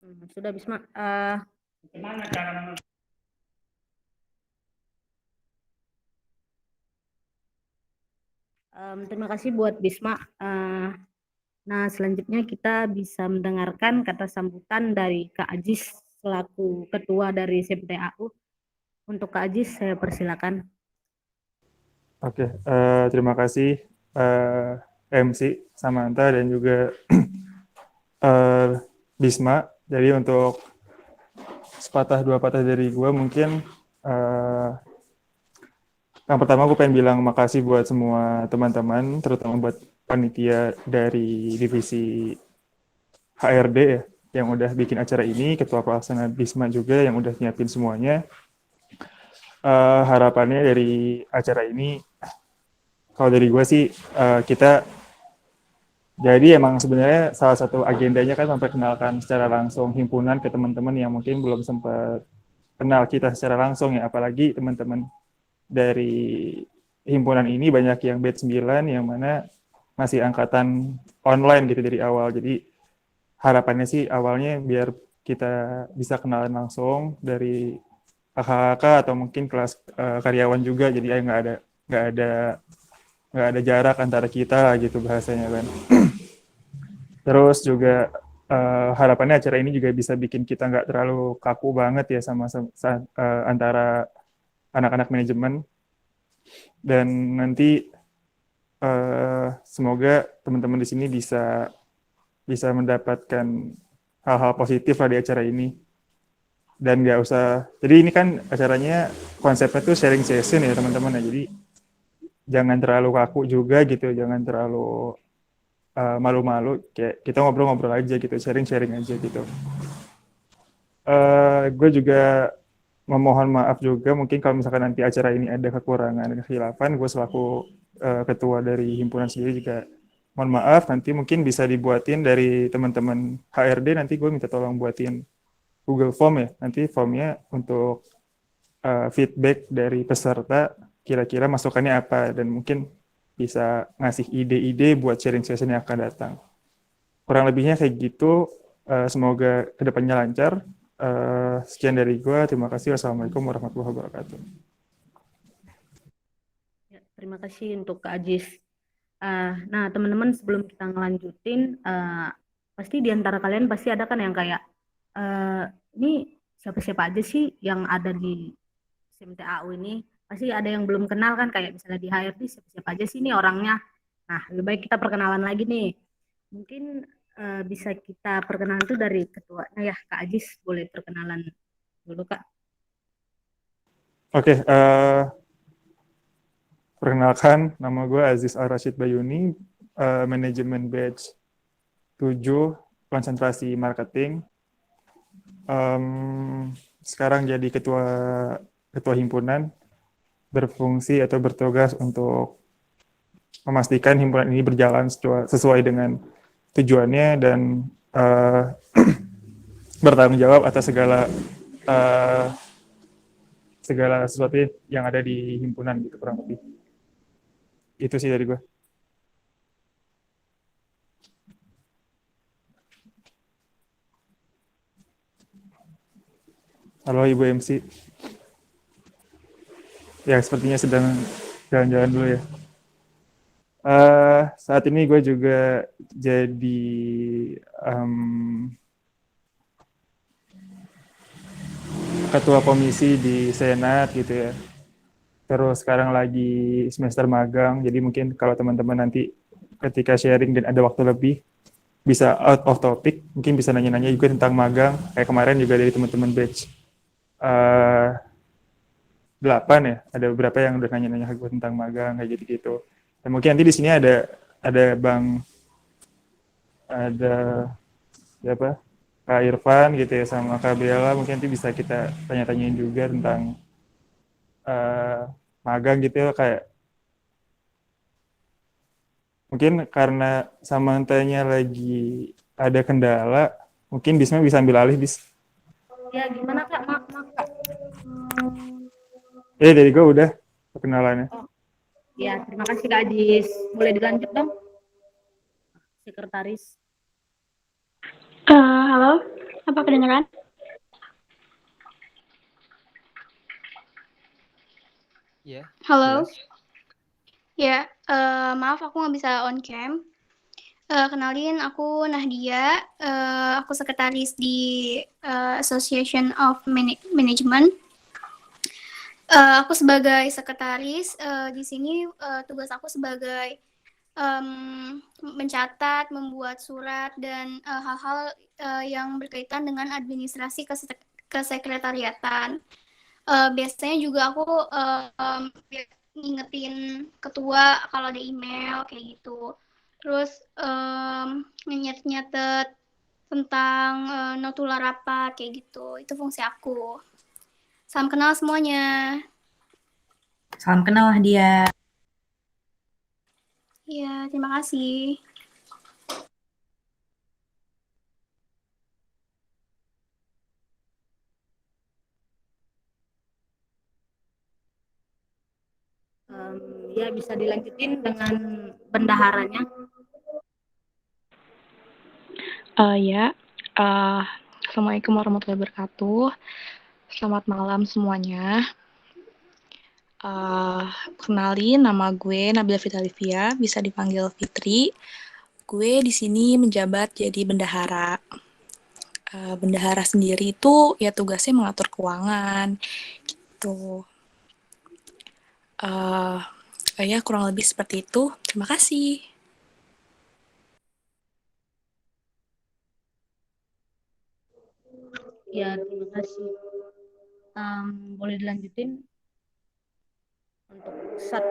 Sudah Bisma. Gimana cara Terima kasih buat Bisma. Nah, selanjutnya kita bisa mendengarkan kata sambutan dari Kak Ajis selaku Ketua dari SMTAU. Untuk Kak Ajis, saya persilakan. Oke, terima kasih MC Samantha dan juga Bisma. Jadi untuk sepatah dua patah dari gue mungkin yang pertama gue pengen bilang makasih buat semua teman-teman, terutama buat panitia dari divisi HRD ya, yang udah bikin acara ini, ketua pelaksana Bisma juga yang udah nyiapin semuanya. Harapannya dari acara ini, kalau dari gue sih kita jadi emang sebenarnya salah satu agendanya kan memperkenalkan secara langsung himpunan ke teman-teman yang mungkin belum sempat kenal kita secara langsung ya, apalagi teman-teman dari himpunan ini banyak yang batch 9 yang mana masih angkatan online gitu dari awal. Jadi harapannya sih awalnya biar kita bisa kenalan langsung dari kakak-kakak atau mungkin kelas karyawan juga, jadi nggak ada jarak antara kita gitu bahasanya kan. Terus juga harapannya acara ini juga bisa bikin kita nggak terlalu kaku banget ya sama antara anak-anak manajemen. Dan nanti semoga teman-teman di sini bisa mendapatkan hal-hal positif lah di acara ini. Dan nggak usah, jadi ini kan acaranya konsepnya tuh sharing session ya teman-teman ya. Jadi jangan terlalu kaku juga gitu, jangan terlalu malu-malu, kayak kita ngobrol-ngobrol aja gitu, sharing-sharing aja gitu. Gue juga memohon maaf juga mungkin kalau misalkan nanti acara ini ada kekurangan, kekhilafan, gue selaku ketua dari himpunan sendiri juga mohon maaf. Nanti mungkin bisa dibuatin dari teman-teman HRD, nanti gue minta tolong buatin Google Form ya, nanti formnya untuk feedback dari peserta, kira-kira masukannya apa, dan mungkin bisa ngasih ide-ide buat sharing session yang akan datang. Kurang lebihnya kayak gitu. Semoga kedepannya lancar. Sekian dari gue. Terima kasih. Wassalamualaikum warahmatullahi wabarakatuh. Ya, terima kasih untuk Kak Ajis. Nah, teman-teman, sebelum kita ngelanjutin, pasti di antara kalian pasti ada kan yang kayak, ini siapa-siapa aja sih yang ada di SMTAU ini? Pasti ada yang belum kenal kan, kayak misalnya di HRD siapa-siapa aja sih ini orangnya. Nah, lebih baik kita perkenalan lagi nih. Mungkin bisa kita perkenalan itu dari ketuanya ya, Kak Ajis. Boleh perkenalan dulu, Kak. Oke, perkenalkan, nama gue Aziz Al-Rashid Bayuni, manajemen batch 7, konsentrasi marketing. Sekarang jadi ketua himpunan, berfungsi atau bertugas untuk memastikan himpunan ini berjalan sesuai dengan tujuannya dan bertanggung jawab atas segala sesuatu yang ada di himpunan gitu, kurang lebih. Itu sih dari gue. Halo Ibu MC. Ya, sepertinya sedang jalan-jalan dulu ya. Saat ini gue juga jadi ketua komisi di Senat gitu ya. Terus sekarang lagi semester magang, jadi mungkin kalau teman-teman nanti ketika sharing dan ada waktu lebih, bisa out of topic, mungkin bisa nanya-nanya juga tentang magang, kayak kemarin juga dari teman-teman batch 8 ya, ada beberapa yang udah nanya-nanya gue tentang magang, kayak gitu-gitu. Dan mungkin nanti di sini ada siapa? Kak Irfan gitu ya, sama Kak Bella, mungkin nanti bisa kita tanya-tanyain juga tentang magang gitu ya, kayak mungkin karena Samantanya lagi ada kendala, mungkin Bisma bisa ambil alih, Bis. Ya, gimana Kak? Maaf, Kak. Dari gue udah perkenalannya. Oh, ya, terima kasih Kak Ajis. Boleh dilanjut dong, Sekretaris. Halo, Apa kedengeran? Ya, Halo? jelas. Ya, maaf aku nggak bisa on cam. Kenalin, aku Nahdia. Aku sekretaris di Association of Management. Aku sebagai sekretaris di sini, tugas aku sebagai mencatat, membuat surat, dan hal-hal yang berkaitan dengan administrasi kesekretariatan. Biasanya juga aku ngingetin ketua kalau ada email kayak gitu. Terus nyatet-nyatet tentang notula rapat kayak gitu. Itu fungsi aku. Salam kenal semuanya. Salam kenal dia. Iya, terima kasih. Ya bisa dilanjutin dengan bendaharanya. Ya, Assalamualaikum warahmatullahi wabarakatuh. Selamat malam semuanya. Kenalin, nama gue Nabila Fitalivia, bisa dipanggil Fitri. Gue di sini menjabat jadi bendahara. Bendahara sendiri itu ya tugasnya mengatur keuangan, gitu. Ya kurang lebih seperti itu. Terima kasih. Ya, terima kasih. Boleh dilanjutin untuk SAT.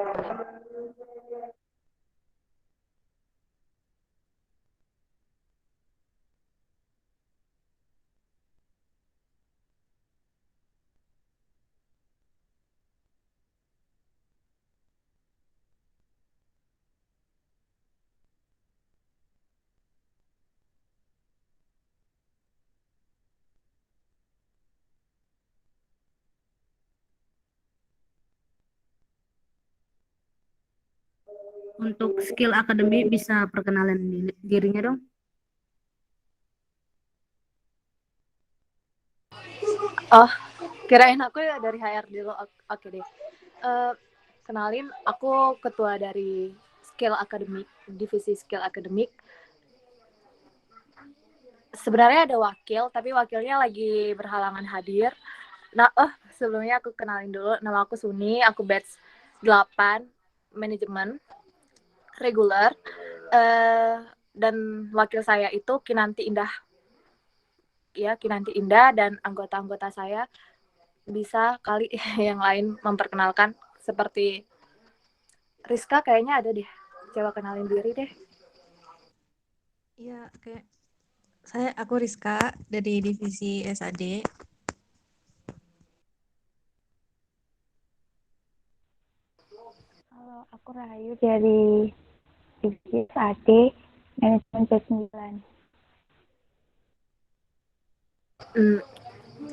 Untuk skill akademi bisa perkenalan dirinya dong. Oh, kirain aku ya dari HR dulu. Oke deh. Kenalin, aku ketua dari Skill Akademik, divisi Skill Akademik. Sebenarnya ada wakil, tapi wakilnya lagi berhalangan hadir. Nah, sebelumnya aku kenalin dulu. Nama aku Suni, aku batch 8, manajemen, reguler. Dan wakil saya itu Kinanti Indah. Ya, Kinanti Indah, dan anggota-anggota saya bisa kali yang lain memperkenalkan, seperti Rizka kayaknya ada deh. Coba kenalin diri deh. Iya, aku Rizka dari divisi SAD. Halo, aku Rahayu dari divisi SAD Manajemen C9.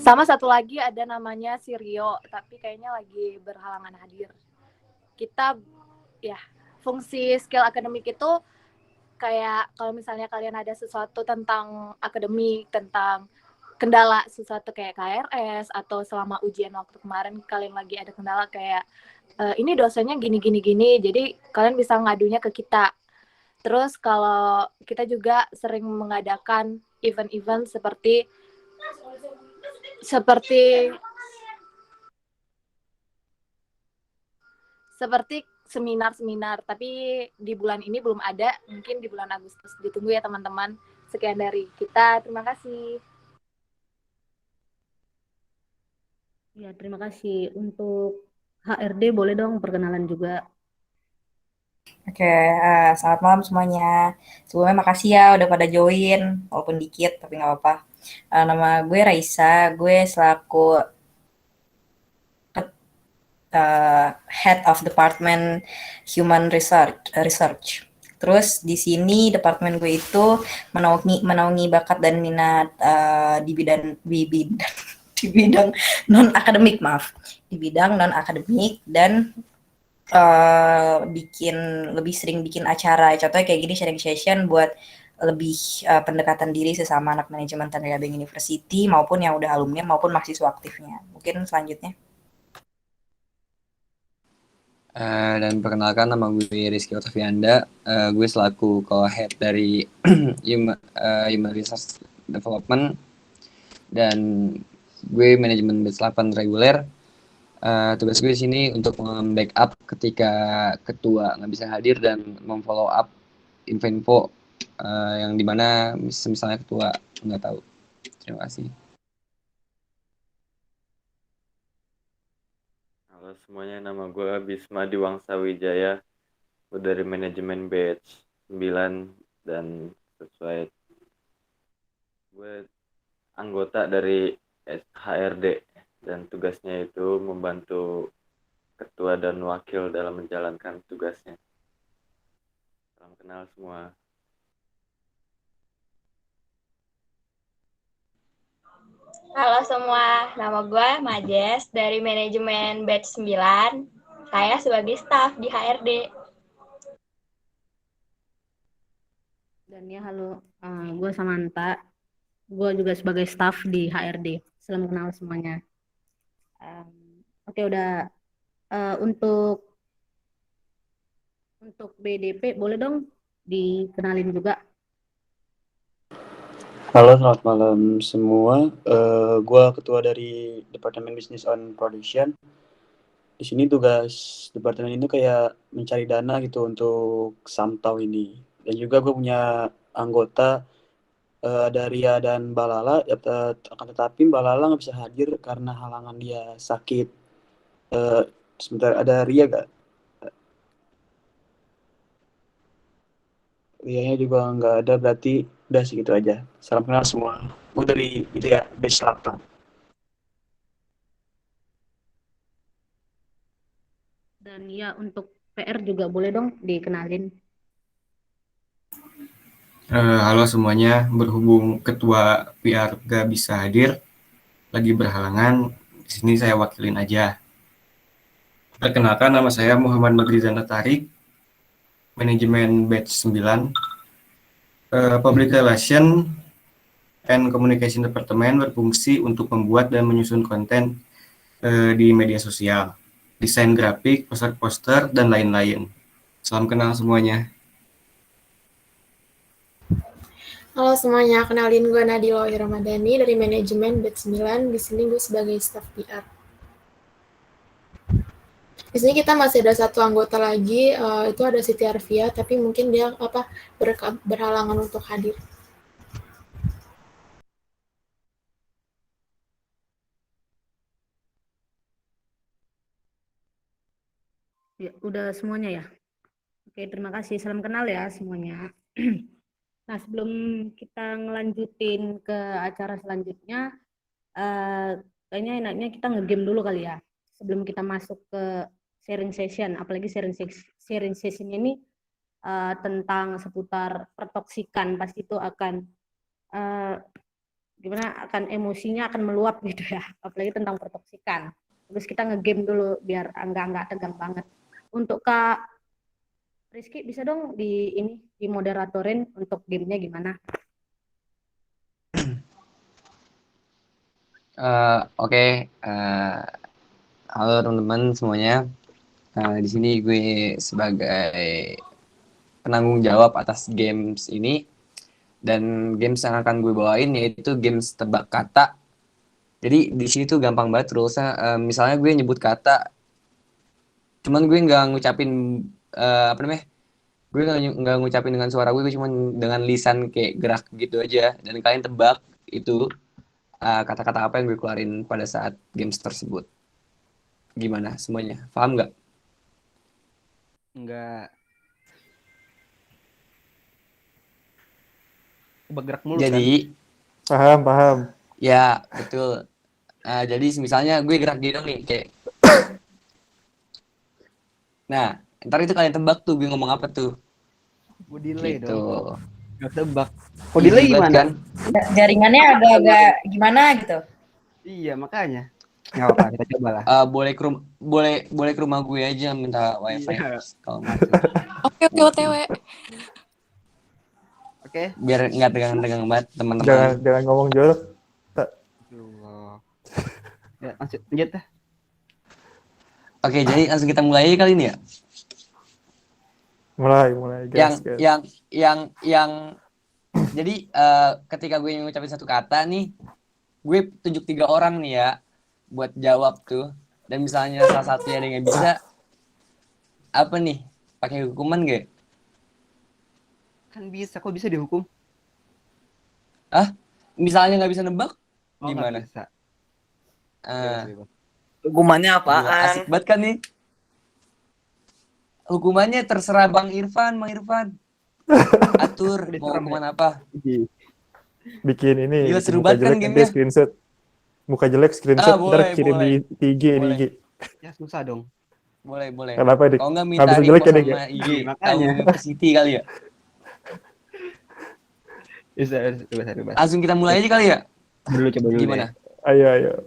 Sama satu lagi ada namanya Sirio, tapi kayaknya lagi berhalangan hadir. Kita ya, fungsi skill akademik itu kayak kalau misalnya kalian ada sesuatu tentang akademik, tentang kendala sesuatu kayak KRS, atau selama ujian waktu kemarin kalian lagi ada kendala kayak ini dosennya gini, jadi kalian bisa ngadunya ke kita. Terus kalau kita juga sering mengadakan event-event seperti seminar-seminar, tapi di bulan ini belum ada, mungkin di bulan Agustus. Ditunggu ya teman-teman. Sekian dari kita, terima kasih. Ya, terima kasih. Untuk HRD boleh dong perkenalan juga. Oke, selamat malam semuanya. Sebelumnya makasih ya udah pada join, walaupun dikit tapi nggak apa-apa. Nama gue Raisa, gue selaku Head of Department Human Research. Terus di sini departemen gue itu menaungi bakat dan minat di bidang non akademik, di bidang non akademik, dan lebih sering bikin acara. Contohnya kayak gini, sharing session buat lebih pendekatan diri sesama anak manajemen Tanjung Bank University maupun yang udah alumni maupun mahasiswa aktifnya. Mungkin selanjutnya. Dan perkenalkan, nama gue Rizky Otavianda. Gue selaku co-head dari Human Resource Development, dan gue manajemen batch 8 reguler. Tugas gue di sini untuk backup ketika ketua nggak bisa hadir dan memfollow up info-info yang dimana misalnya ketua nggak tahu. Terima kasih. Halo semuanya, nama gue Bisma Diwangsa Wijaya. Gue dari manajemen batch 9 dan sesuai gue anggota dari HRD dan tugasnya itu membantu ketua dan wakil dalam menjalankan tugasnya. Salam kenal semua. Halo semua, nama gue Majes dari manajemen batch 9. Saya sebagai staf di HRD. Dan ya halo, gue Samantha. Gue juga sebagai staf di HRD. Salam kenal semuanya. Oke, udah untuk BDP boleh dong dikenalin juga. Halo, selamat malam semua. Gue ketua dari Departemen Business on Production. Di sini tugas departemen itu kayak mencari dana gitu untuk Samtau ini. Dan juga gue punya anggota ada Ria dan Balala. Akan tetapi Balala nggak bisa hadir karena halangan dia sakit. Sebentar, ada Ria gak? Rianya juga nggak ada, berarti udah segitu aja. Salam kenal semua. Gue dari itu ya, batch 8. Dan ya untuk PR juga boleh dong dikenalin. Halo semuanya, berhubung ketua PR gak bisa hadir, lagi berhalangan, di sini saya wakilin aja. Perkenalkan, nama saya Muhammad Magrizana Tarik, manajemen batch 9. Public Relation and Communication Department berfungsi untuk membuat dan menyusun konten di media sosial, desain grafik, poster-poster, dan lain-lain. Salam kenal semuanya. Halo semuanya, kenalin gue Nadila Ramadhani dari manajemen batch 9. Di sini gue sebagai staff PR. Di sini kita masih ada satu anggota lagi, itu ada Siti Arfia, tapi mungkin dia berhalangan untuk hadir. Ya, udah semuanya ya. Oke, terima kasih. Salam kenal ya semuanya. Nah, sebelum kita ngelanjutin ke acara selanjutnya, kayaknya enaknya kita ngegame dulu kali ya. Sebelum kita masuk ke sharing session, apalagi sharing session ini tentang seputar pertoksikan, pasti itu akan gimana, akan emosinya akan meluap gitu ya, apalagi tentang pertoksikan. Terus kita ngegame dulu biar enggak tegang banget. Untuk Kak Rizky bisa dong moderatorin untuk gamenya gimana? Oke. Halo teman-teman semuanya. Di sini gue sebagai penanggung jawab atas games ini, dan games yang akan gue bawain yaitu games tebak kata. Jadi di sini tuh gampang banget rulesnya. Misalnya gue nyebut kata, cuman gue nggak ngucapin gue nggak ngucapin dengan suara gue cuma dengan lisan kayak gerak gitu aja, dan kalian tebak itu kata-kata apa yang gue keluarin pada saat games tersebut. Gimana semuanya? Paham nggak? Nggak. Bergerak mulu Jadi kan? Paham. Ya, betul. Jadi misalnya gue gerak gitu nih kayak. Nah, ntar itu kalian tebak tuh gue ngomong apa tuh. Gue delay gitu. dong. Gak tebak. Kok delay gimana? Kan? Jaringannya agak-agak gimana gitu. Iya, makanya. Nggak apa-apa, kita coba lah. Boleh ke rumah gue aja minta wifi. Kalau Oke, OTW. Oke. Biar nggak tegang-tegang banget Jangan teman-teman. jangan ngomong jorok. Tak. Allah. Ya, lanjut dah. Oke, jadi langsung kita mulai aja kali ini ya. Mulai Yang gas. jadi ketika gue ngucapin satu kata nih, gue tunjuk 3 orang nih ya buat jawab tuh. Dan misalnya salah satunya ada yang nggak bisa, apa nih? Pakai hukuman gak? Kan bisa, kok bisa dihukum? Misalnya nggak bisa nebak, Oh, nggak gimana? bisa. Eh, Hukumannya gila, apaan? asik banget kan nih? Hukumannya terserah Bang Irfan. Atur mau hukuman apa? Bikin ini Gila, seru muka banget kan jelek nanti gamenya? screenshot. Muka jelek screenshot ntar Boleh, kirim boleh. di IG Boleh. di IG. Ya susah dong. Boleh. Kenapa, Dik? Kalau nggak minta Habis jelek ya, repost Dik, ya? sama IG Makanya. tahu University kali ya. Bisa. Langsung kita mulai aja kali ya. Coba dulu. Gimana? Ayo.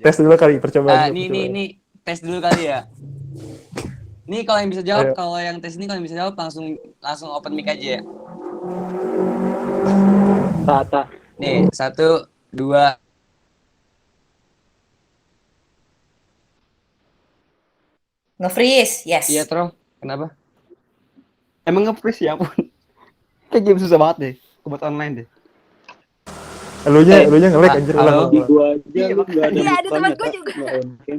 Tes dulu kali percobaan. Nih tes dulu kali ya. Nih kalau yang bisa jawab, Ayo. kalau yang tes ini kalau yang bisa jawab langsung open mic aja ya. Tata. Nih, 1, 2. Nge-freeze, yes. Iya, Tro. Kenapa? Emang nge-freeze ya ampun. Kayak game susah banget deh. Buat online deh. Elunya nge-lag anjir, halo? ulang. Gua aja Iya, lu nggak ada Iya, ada mukanya, teman gue Kak. juga. Nggak on cam.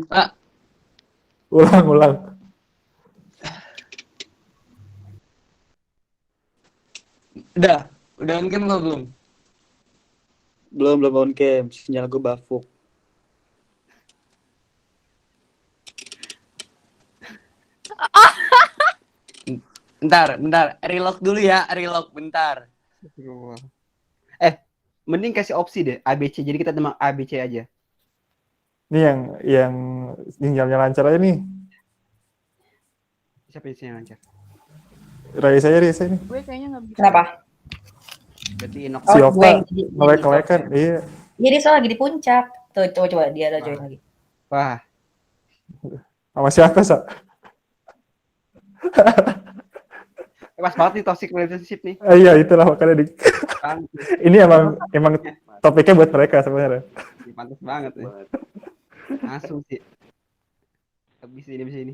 Ulang. Udah on cam nggak belum? Belum on cam. Sinyal gue bafuk. Bentar. Reload dulu ya, bentar. Mending kasih opsi deh ABC. Jadi kita tembak ABC aja. Ini yang sinyalnya lancar aja nih. Siapa yang lancar? Raisa ini. Gue kayaknya nggak bisa. Kenapa? Berarti Inok. Si Oh, gue Oka jadi- nge-lag kan. Iya. Iya, dia soal lagi di puncak. Tuh, coba dia ada join lagi. Wah, Sama siapa, Sa? pas banget nih toxic relationship nih. Iya, itulah makanya Kan, ini emang topiknya buat mereka sebenarnya. pantas banget nih. Langsung sih. Habis ini.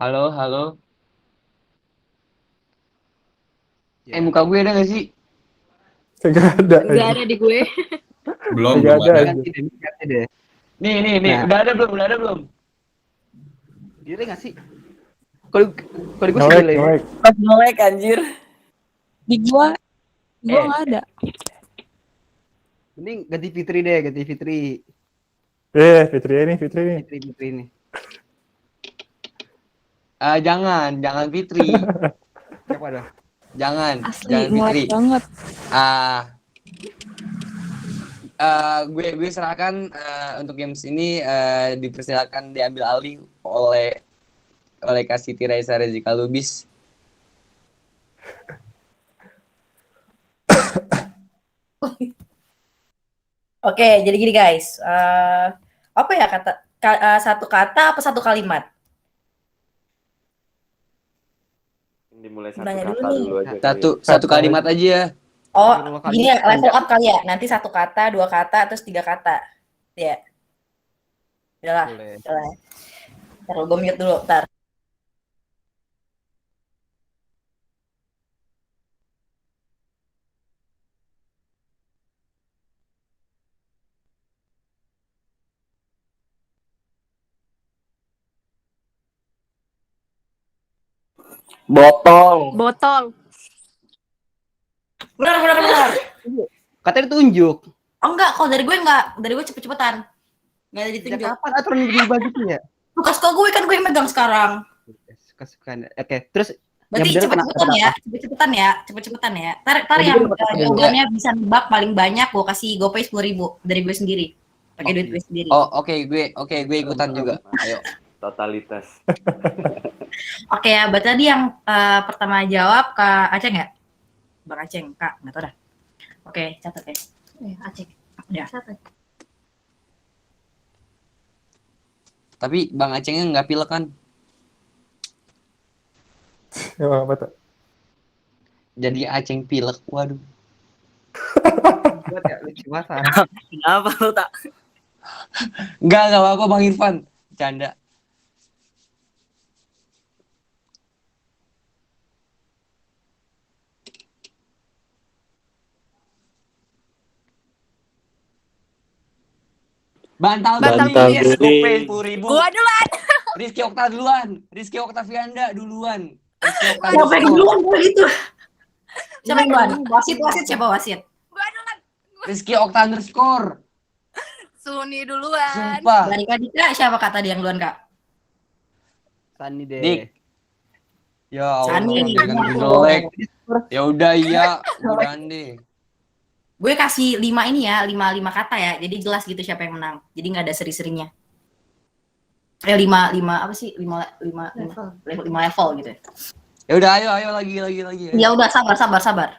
Halo. Ya. Muka gue ada nggak sih? Kagak ada. Nggak ada di gue. Belum Nggak ada. ada. Ganti deh. Nih. Nah. Udah ada belum? Delay nggak sih? Kalau gue sih delay. Nge-lag. Nge-lag anjir. Di gua nggak ada. Mending ganti Fitri deh, Fitri Fitri ini. nih. Jangan Fitri. Siapa dah? Jangan Asli Fitri. nge-lag banget. Gue serahkan untuk games ini dipersilakan diambil alih oleh Kak Siti Raisa Rezika Lubis. Oke, jadi gini guys. Apa ya satu kata apa satu kalimat? Dimulai satu Nanya dulu kata nih. dulu aja kali ya. Satu kalimat aja. Oh, gini ya, level up kali ya. Nanti 1 kata, 2 kata, terus 3 kata. Ya. Udahlah. Boleh. Ntar gue mute dulu, ntar. Botol. Benar. Katanya ditunjuk. Oh enggak, kalau dari gue cepet-cepetan. Enggak ada Sejak ditunjuk. kapan aturan berubah gitu ya? Bukan suka gue kan gue yang megang sekarang. Kesukaan. Oke, terus Berarti yang bener cepet-cepetan ya. Tar yang jawabannya bisa nebak paling banyak gue kasih GoPay 10.000 dari gue sendiri. Pakai duit gue sendiri. Oh, oke, gue ikutan juga. Ayo. Totalitas. Oke ya, berarti tadi yang pertama jawab Kak Aceng ya? Bang Aceng, Kak, nggak tahu dah. Oke, catat ya. Aceng. Ya. Tapi Bang Acengnya nggak pilek kan? Emang apa tuh? jadi aceng pilek. Waduh. Buat ya lucu banget. Kenapa lu tak? Enggak apa-apa Bang Irfan. Canda. Bantal Bantal beli. beli. GoPay 10.000. Gua duluan. Rizky Okta duluan. Rizky Oktavianda duluan. Rizky Okta Siapa yang underscore. duluan gue itu? Siapa yang duluan? Wasit siapa wasit? Rizky Okta underscore. Suni duluan. Sumpah. Dari Kak Dika siapa kata dia yang duluan Kak? Sani deh. Dik. Ya Allah, Sani. dengan jelek. Ya udah iya, mudahan deh. Gue kasih 5 ini ya, 5 kata ya. Jadi jelas gitu siapa yang menang. Jadi nggak ada seri-serinya. 5 apa sih? 5 level gitu ya. Ya udah ayo lagi. Ya udah sabar.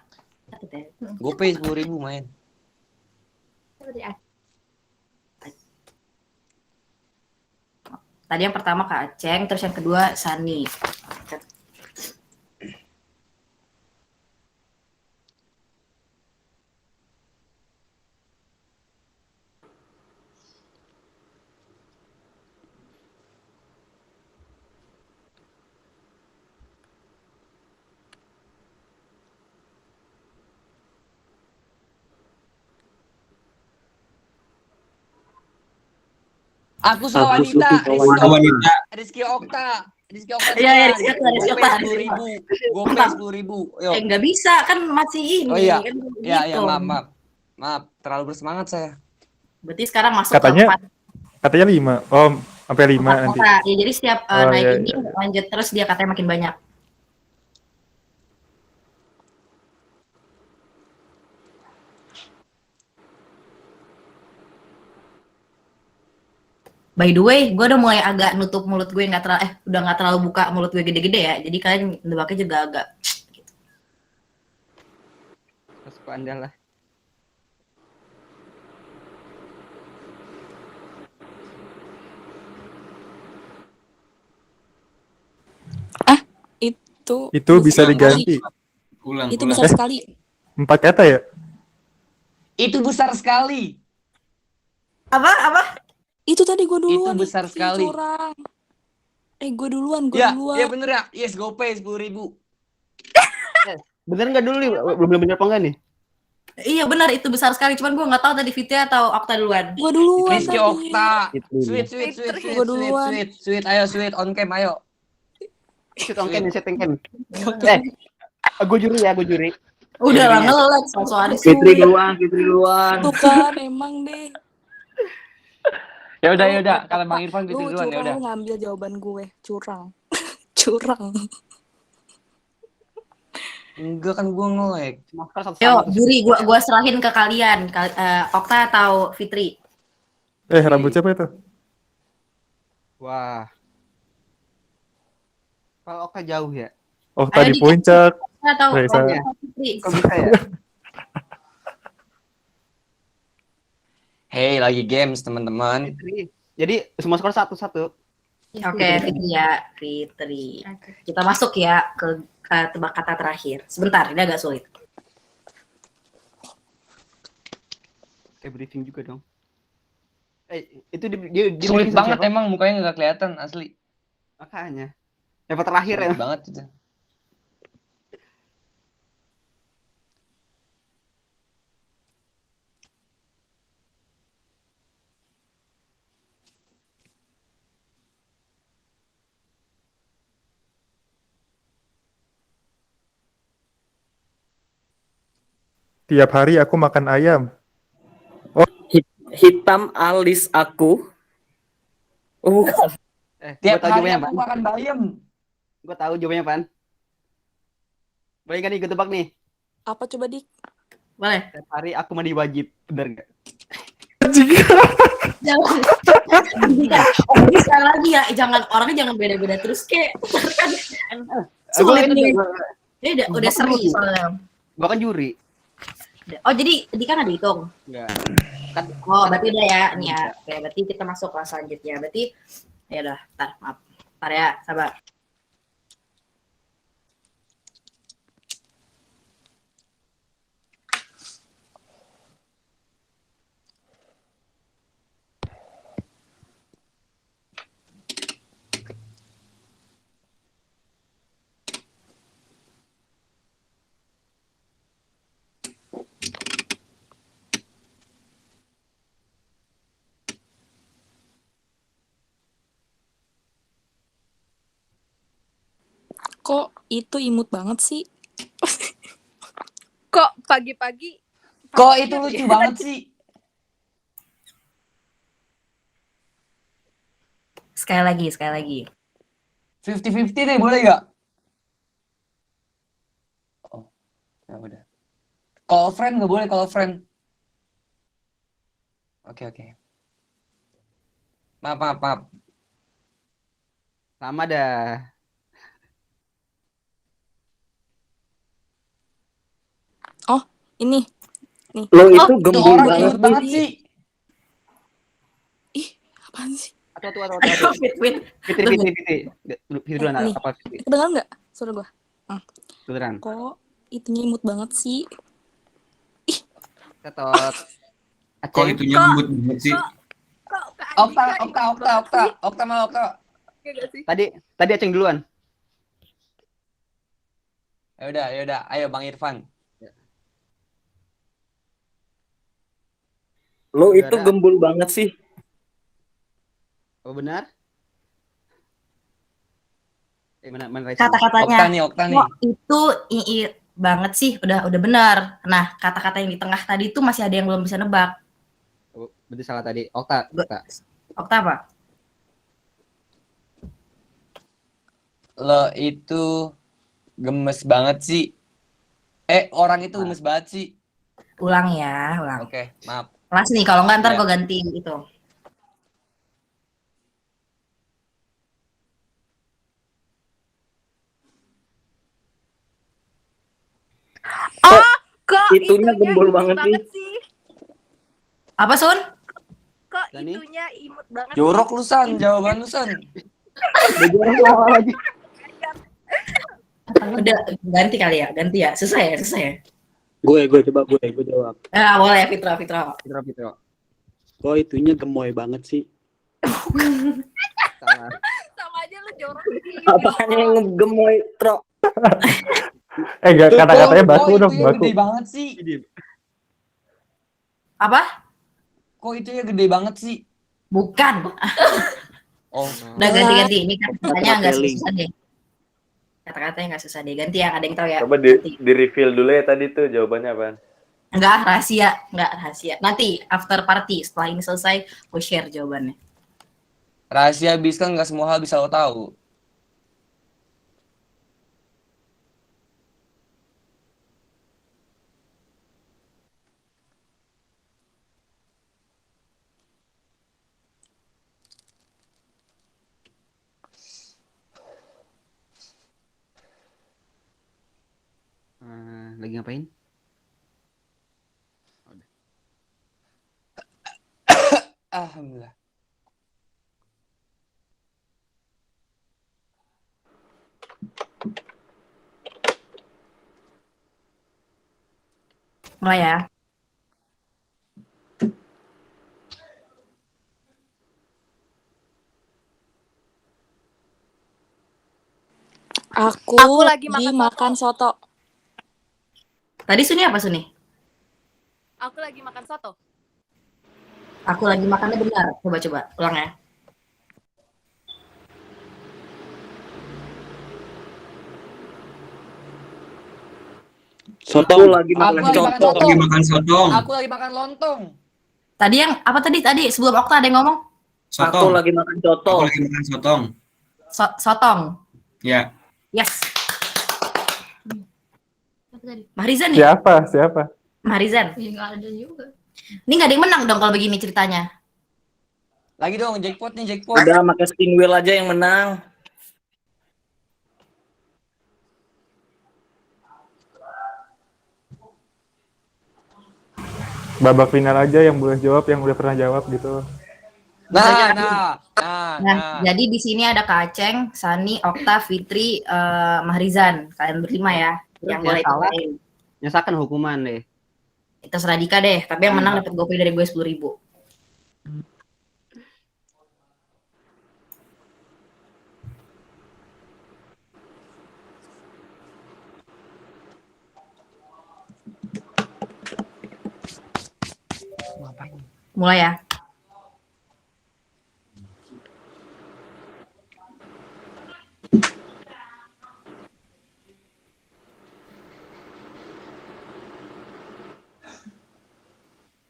GoPay 10.000 main. Tadi yang pertama Kak Aceng, terus yang kedua Sani. Aku suka wanita. Rizky Okta. Iya, Rizky Okta. 10.000. GoPay 10.000. Yo. Nggak bisa kan masih ini. Oh iya. Kan Ya, gitu. maaf. Terlalu bersemangat saya. Berarti sekarang masuk Katanya 5. Oh, sampai 5 ke 4 nanti. kata. Ya, jadi setiap Oh, naik iya, ini iya. lanjut terus dia katanya makin banyak. By the way, gue udah mulai agak nutup mulut gue udah nggak terlalu buka mulut gue gede-gede ya. Jadi kalian nebaknya juga agak. Terus Anda lah. Itu bisa diganti. Ulang. Itu besar sekali. 4 kata ya? Itu besar sekali. Apa? Itu tadi gue duluan. Itu besar sekali. Curang. Gue duluan. Ya bener ya. Yes, GoPay 10.000. Bener nggak dulu nih? Belum bener apa enggak nih? Iya benar itu besar sekali. Cuman gue nggak tahu tadi Fitri atau Okta duluan. Gue duluan. Rizky Okta. Gitu. Sweet. Ayo sweet on cam ayo. Shoot on cam, setting cam. Gue juri. Udah lah ngelek soal Fitri duluan. Tuh kan emang deh. Ya udah. Kalau Bang Irfan Fitri Lu duluan ya udah. curang ngambil jawaban gue. Curang. Enggak kan gue nge-lag. Yo, juri gua serahin ke kalian. Okta atau Fitri? Rambut siapa itu? Wah. Kalau Okta jauh ya? Okta di puncak. Atau Reza. Fitri? Kok bisa ya? Hey, lagi games teman-teman. Jadi semua skor 1-1. Oke, Fitri ya, Fitri. Kita masuk ya ke tebak kata terakhir. Sebentar, ini agak sulit. Briefing juga dong. Itu dia Sulit banget siapa? emang mukanya nggak kelihatan asli. Makanya. Yang terakhir ya. Sulit banget itu. Tiap hari aku makan ayam. Hitam alis aku. Bukan. Tiap Gua tahu hari jawabannya, aku Pan. makan bayam. Gue tahu jawabannya, Pan. Boleh nggak nih gue tebak nih? Apa coba Dik? Boleh. Tiap hari aku mandi wajib. Bener nggak? Jangan. Sekali lagi ya, orangnya jangan beda-beda terus kayak kan sulit nih. Ini udah seri soalnya. Gue kan juri. Oh jadi tadi kan ada hitung. Enggak. Oh berarti udah ya nih ya. Oke berarti kita masuk ke selanjutnya. Berarti ya udah, maaf. Ntar ya, sabar. Kok itu imut banget sih? Kok pagi-pagi Kok itu lucu banget sih? Sekali lagi. 50-50 deh, boleh nggak? Oh, ya udah. Call friend nggak boleh, call friend. Oke. Maaf. Sama dah. Oh, ini. Nih. Lo itu Itu gembul orang banget imut banget sih. Apaan sih? Atau. Fit. Fitri duluan Nih. apa Fitri? Kedengeran nggak suara gue? Beneran. Kok itunya imut banget sih? Tetot. Kok itunya lembut banget sih? Okta mau Okta. Tadi Aceng duluan. Ya udah. Ayo Bang Irfan. Lo itu gembul banget sih. Oh benar? Mana Raisa? Kata-katanya. Okta nih. Kok itu banget sih, udah benar. Nah, kata-kata yang di tengah tadi itu masih ada yang belum bisa nebak. Oh, berarti salah tadi. Okta. Okta apa? Lo itu gemes banget sih. Orang itu gemes banget sih. Ulang. Oke, maaf. Kelas nih, kalau nggak ntar Ya. gue ganti itu. Kok itunya gembul banget sih. Apa, Sun? Kok itunya imut banget. Jorok lu San, jawaban lu San. Udah ganti kali ya, Susah ya. Gue jawab. Boleh, Fitro. Kok itunya gemoy banget sih? Salah. Sama aja lu jorok. Apanya yang ngegemoy, Tro? Kata-katanya baku dong, Kok itu baku. gede banget sih? Apa? Kok itu ya gede banget sih? Bukan. Oh. Udah ganti. Ini kata-katanya nggak Storytelling. susah deh. Kata-katanya nggak susah deh. Ganti yang ada yang tahu ya. Coba di reveal dulu ya tadi tuh jawabannya apaan? Nggak rahasia. Nanti after party setelah ini selesai, gue share jawabannya. Rahasia bis kan nggak semua hal bisa lo tahu. Lagi ngapain? Alhamdulillah. Mulai ya. Aku lagi makan soto. Tadi Suni apa Suni? Aku lagi makan soto. Aku lagi makannya benar. Coba ulang ya. Aku lagi makan sotong. Aku lagi makan lontong. Tadi yang apa tadi sebelum Okta ada yang ngomong? Aku lagi makan soto. Aku lagi makan sotong. Sotong. Ya. Yes. Mahrizan ya? Siapa? Mahrizan. Ya nggak ada juga. Ini nggak ada yang menang dong kalau begini ceritanya. Lagi dong jackpot nih jackpot. Udah pakai spin wheel aja yang menang. Babak final aja yang boleh jawab, yang udah pernah jawab gitu. Nah. Jadi di sini ada Kak Aceng, Sani, Okta, Fitri, Mahrizan. Kalian berlima ya. Yang boleh salah. ikutin. Nyesakan hukuman deh. Itu serah Dika deh. Tapi yang menang dapat GoPay dari gue 10.000. Mulai ya.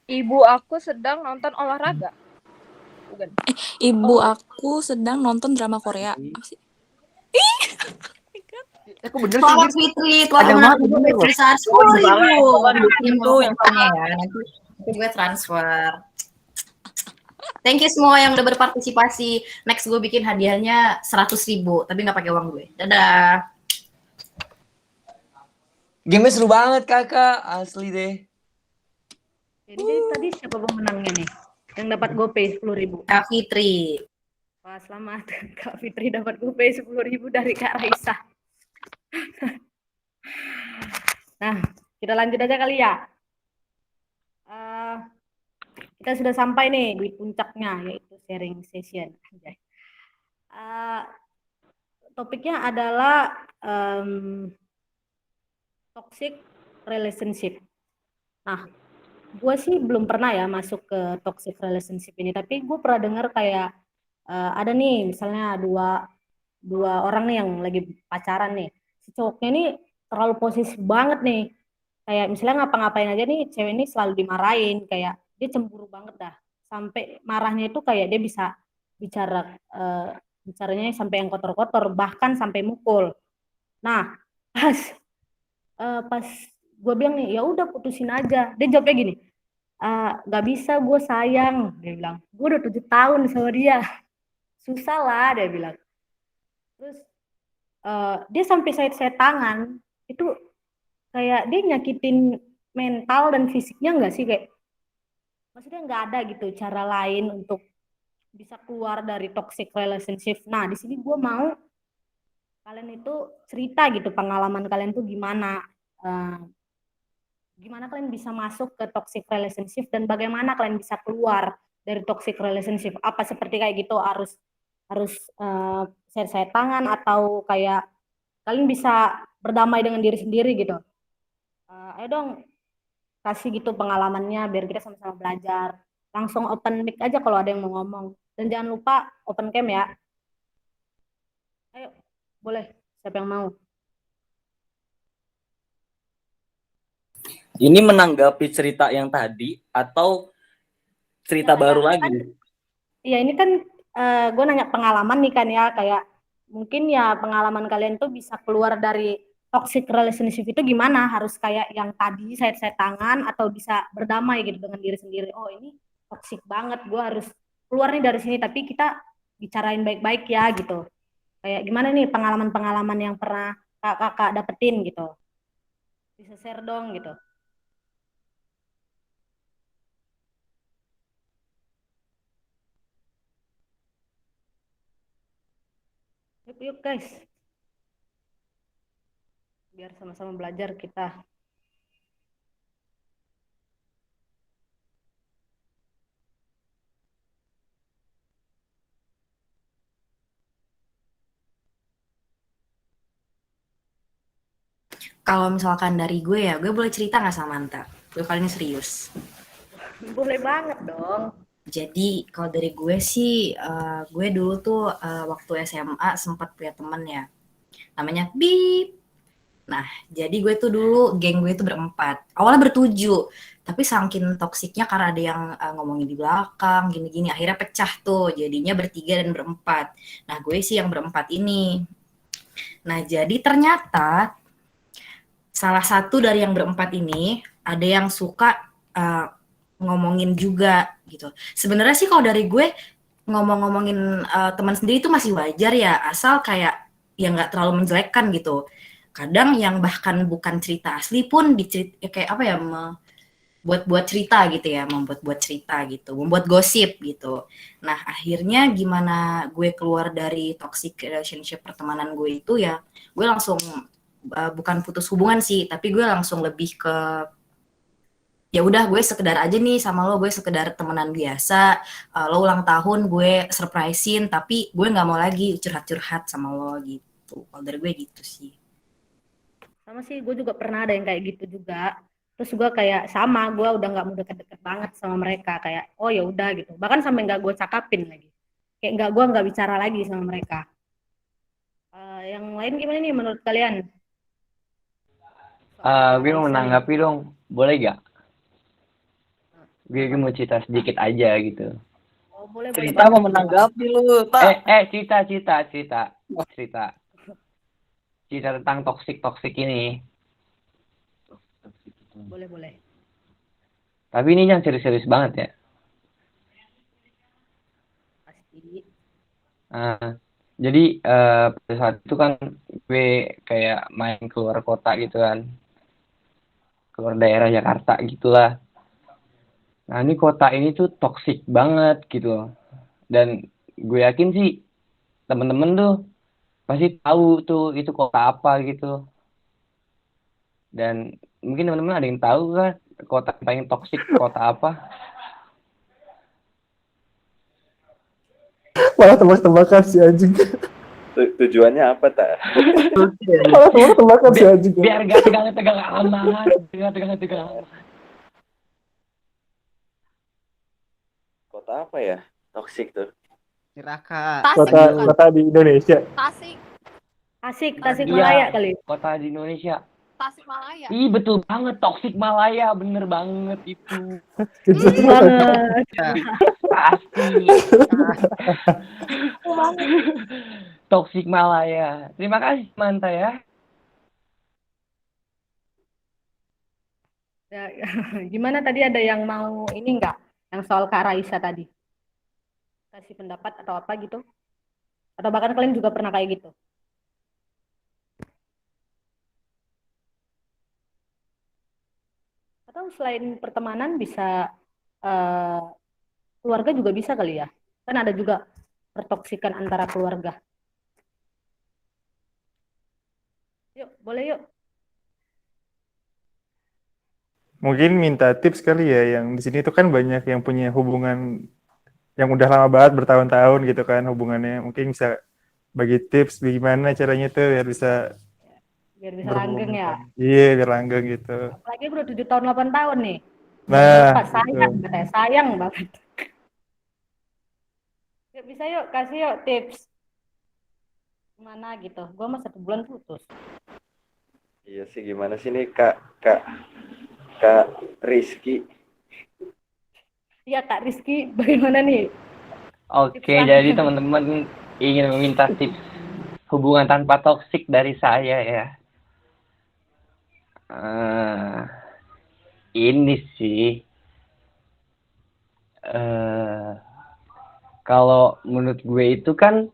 Ibu aku sedang nonton olahraga. Bukan. Ibu aku sedang nonton drama Korea. Apa sih? Aku bener sih. Selamat Fitri, telah Panjang memenangkan banget, bener loh. sebesar Coba 10.000. dibalik, coba Ini itu yang nomornya ya, nanti gue transfer. Thank you semua yang udah berpartisipasi. Next gue bikin hadiahnya 100.000, tapi nggak pakai uang gue. Dadah. Game-nya seru banget kakak, asli deh. Jadi tadi siapa pemenangnya nih? Yang dapat GoPay 10.000. Kak Fitri. Wah, selamat. Kak Fitri dapat GoPay 10.000 dari Kak Raisa. Nah, kita lanjut aja kali ya. Kita sudah sampai nih di puncaknya, yaitu sharing session. Topiknya adalah toxic relationship. Nah, gue sih belum pernah ya masuk ke toxic relationship ini, tapi gue pernah dengar kayak ada nih misalnya dua orang nih yang lagi pacaran nih. Si cowoknya ini terlalu posesif banget nih. Kayak misalnya ngapa-ngapain aja nih cewek ini selalu dimarahin, kayak dia cemburu banget dah. Sampai marahnya itu kayak dia bisa bicaranya sampai yang kotor-kotor, bahkan sampai mukul. Nah, pas gue bilang nih, ya udah putusin aja. Dia jawabnya gini, gak bisa, gue sayang. Dia bilang, gue udah 7 tahun sama dia, susah lah, dia bilang. Terus dia sampai saya tangan, itu kayak dia nyakitin mental dan fisiknya nggak sih, kayak maksudnya nggak ada gitu cara lain untuk bisa keluar dari toxic relationship. Nah, di sini gue mau kalian itu cerita gitu pengalaman kalian tuh gimana, gimana kalian bisa masuk ke toxic relationship dan bagaimana kalian bisa keluar dari toxic relationship. Apa seperti kayak gitu harus share tangan, atau kayak kalian bisa berdamai dengan diri sendiri gitu. Ayo dong kasih gitu pengalamannya biar kita sama-sama belajar. Langsung open mic aja kalau ada yang mau ngomong. Dan jangan lupa open cam ya. Ayo, boleh. Siapa yang mau? Ini menanggapi cerita yang tadi atau cerita baru lagi? Iya, ini kan gue nanya pengalaman nih kan ya, kayak mungkin ya pengalaman kalian tuh bisa keluar dari toxic relationship itu gimana, harus kayak yang tadi saya tangan atau bisa berdamai gitu dengan diri sendiri. Oh, ini toxic banget, gue harus keluar nih dari sini, tapi kita bicarain baik-baik ya gitu. Kayak gimana nih pengalaman-pengalaman yang pernah kakak dapetin gitu. Bisa share dong gitu. Yuk guys, biar sama-sama belajar kita. Kalau misalkan dari gue ya, gue boleh cerita nggak sama Manta? Gue kali ini serius. Boleh banget dong. Jadi kalau dari gue sih, gue dulu tuh waktu SMA sempat punya temen ya, namanya Bip. Nah, jadi gue tuh dulu geng gue tuh berempat. Awalnya bertujuh, tapi saking toksiknya karena ada yang ngomongin di belakang, gini-gini, akhirnya pecah tuh. Jadinya bertiga dan berempat. Nah, gue sih yang berempat ini. Nah, jadi ternyata salah satu dari yang berempat ini ada yang suka ngomongin juga gitu. Sebenarnya sih kalau dari gue ngomongin teman sendiri itu masih wajar ya, asal kayak ya nggak terlalu menjelekkan gitu. Kadang yang bahkan bukan cerita asli pun ya kayak apa ya, buat cerita gitu ya, membuat cerita gitu, membuat gosip gitu. Nah, akhirnya gimana gue keluar dari toxic relationship pertemanan gue itu ya, gue langsung bukan putus hubungan sih, tapi gue langsung lebih ke ya udah gue sekedar aja nih sama lo, gue sekedar temenan biasa, lo ulang tahun gue surprisein, tapi gue nggak mau lagi curhat-curhat sama lo gitu. Kalau dari gue gitu sih. Sama sih, gue juga pernah ada yang kayak gitu juga. Terus gue kayak sama, gue udah nggak mau deket-deket banget sama mereka, kayak oh ya udah gitu. Bahkan sampai nggak gue cakapin lagi, kayak gue nggak bicara lagi sama mereka. Yang lain gimana nih menurut kalian? Gue mau menanggapi dong, boleh gak? Gue mau cerita sedikit aja gitu. Oh, boleh Cerita mau menanggapi lu, tak. Cerita tentang toksik ini. boleh. Tapi ini yang serius-serius banget ya. Pasti. Jadi pada saat itu kan gue kayak main keluar kota gitu kan, keluar daerah Jakarta gitulah. Nah ini kota ini tuh toksik banget gitu, dan gue yakin sih temen-temen tuh pasti tahu tuh itu kota apa gitu. Dan mungkin teman-teman ada yang tahu kan kota yang paling toksik kota apa? Malah tebak-tebakan si anjing. Tujuannya apa, tak? Malah tebak-tebakan si anjing. Biar gak tegang-tegang amat. Kota apa ya? Toksik tuh. Ciraka. Kota di Indonesia. Tasik Malaya kali. Kota di Indonesia. Tasik Malaya. Ih betul banget, Toksik Malaya, bener banget itu. Kejut banget. Pasti. Toksik Malaya. Terima kasih Manta ya. Ya, gimana tadi ada yang mau ini enggak? Yang soal Kak Raisa tadi. Kasih pendapat atau apa gitu? Atau bahkan kalian juga pernah kayak gitu? Atau selain pertemanan bisa keluarga juga bisa kali ya? Kan ada juga pertoksikan antara keluarga. Yuk, boleh yuk. Mungkin minta tips kali ya, yang di sini tuh kan banyak yang punya hubungan yang udah lama banget, bertahun-tahun gitu kan hubungannya. Mungkin bisa bagi tips gimana caranya tuh biar bisa langgeng ya. Iya, biar langgeng gitu. Apalagi bro 7 tahun 8 tahun nih. Nah, sayang katanya, sayang banget. Yuk bisa yuk, kasih yuk tips. Gimana gitu. Gua mah 1 bulan putus. Iya sih, gimana sih nih Kak Rizky? Iya Kak Rizky, bagaimana nih? Oke, jadi teman-teman ingin meminta tips hubungan tanpa toksik dari saya ya. Ini sih kalau menurut gue itu kan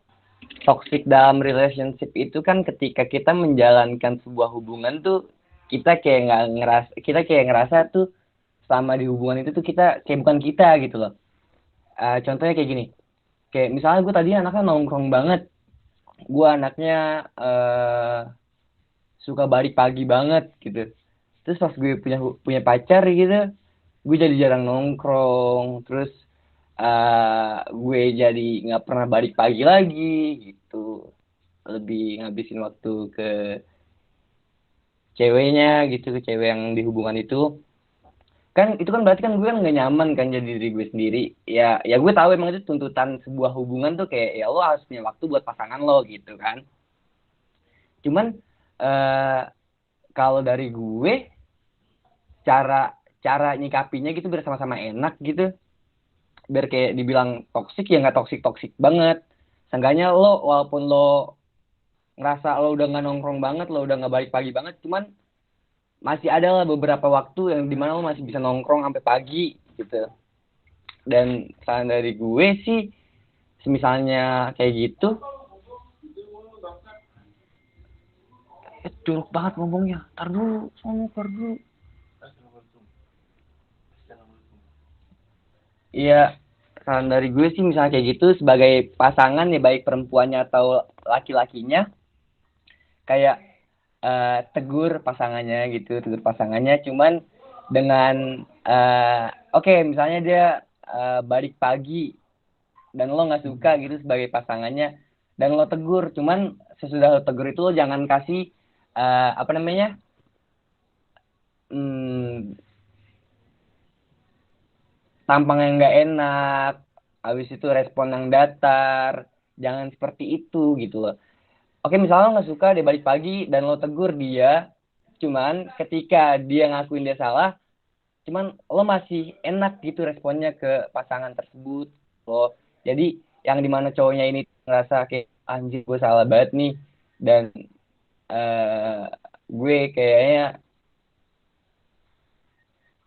toxic dalam relationship itu kan ketika kita menjalankan sebuah hubungan tuh kita kayak ngerasa tuh selama di hubungan itu tuh kita kayak bukan kita gitu loh. Contohnya kayak gini, kayak misalnya gue tadi anaknya nongkrong banget, gue anaknya suka balik pagi banget gitu. Terus pas gue punya pacar gitu, gue jadi jarang nongkrong, terus gue jadi nggak pernah balik pagi lagi gitu, lebih ngabisin waktu ke ceweknya gitu, ke cewek yang di hubungan itu kan. Itu kan berarti kan gue kan nggak nyaman kan jadi diri gue sendiri ya. Gue tahu emang itu tuntutan sebuah hubungan tuh kayak ya lo harus punya waktu buat pasangan lo gitu kan. Cuman kalau dari gue cara nyikapinya gitu biar sama-sama enak gitu, biar kayak dibilang toksik ya nggak toksik banget. Seenggaknya lo walaupun lo ngerasa lo udah nggak nongkrong banget, lo udah nggak balik pagi banget, cuman masih ada lah beberapa waktu yang dimana lo masih bisa nongkrong sampai pagi gitu. Dan saran dari gue sih misalnya kayak gitu, jorok banget ngomongnya. Tar dulu. Iya, saran dari gue sih misalnya kayak gitu sebagai pasangan ya, baik perempuannya atau laki-lakinya, kayak tegur pasangannya cuman dengan oke, misalnya dia balik pagi dan lo nggak suka gitu sebagai pasangannya, dan lo tegur, cuman sesudah lo tegur itu lo jangan kasih tampang yang nggak enak, habis itu respon yang datar, jangan seperti itu gitu loh. Oke, misalnya lo nggak suka dia balik pagi dan lo tegur dia, cuman ketika dia ngakuin dia salah, cuman lo masih enak gitu responnya ke pasangan tersebut lo. Jadi yang dimana cowoknya ini ngerasa kayak anjir gue salah banget nih, dan eh gue kayaknya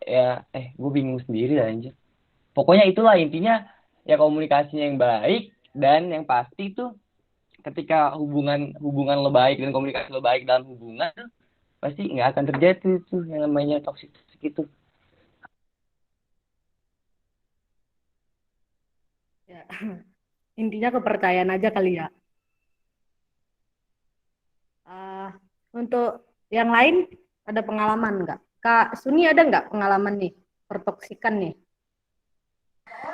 ya gue bingung sendiri lah anjir. Pokoknya itulah intinya, ya komunikasinya yang baik, dan yang pasti tuh ketika hubungan hubungan lo baik dan komunikasi lo baik dalam hubungan tuh, pasti nggak akan terjadi tuh yang namanya toxic itu. Ya. Intinya kepercayaan aja kali ya. Ah, untuk yang lain ada pengalaman nggak? Kak Suni ada nggak pengalaman nih pertoksikan nih?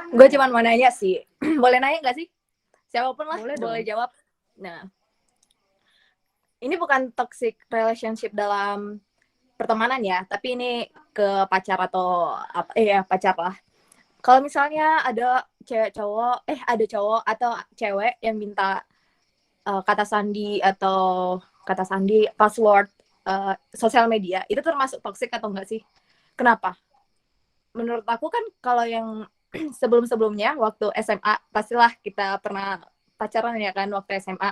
Gue cuman mau nanya sih. Boleh nanya nggak sih? Siapapun lah Boleh boleh dong. jawab. Nah, ini bukan toxic relationship dalam pertemanan ya, tapi ini ke pacar atau apa? Ya pacar lah. Kalau misalnya ada ada cowok atau cewek yang minta kata sandi atau kata sandi password sosial media, itu termasuk toxic atau enggak sih? Kenapa? Menurut aku kan kalau yang sebelum-sebelumnya waktu SMA, pastilah kita pernah pacaran ya kan waktu SMA.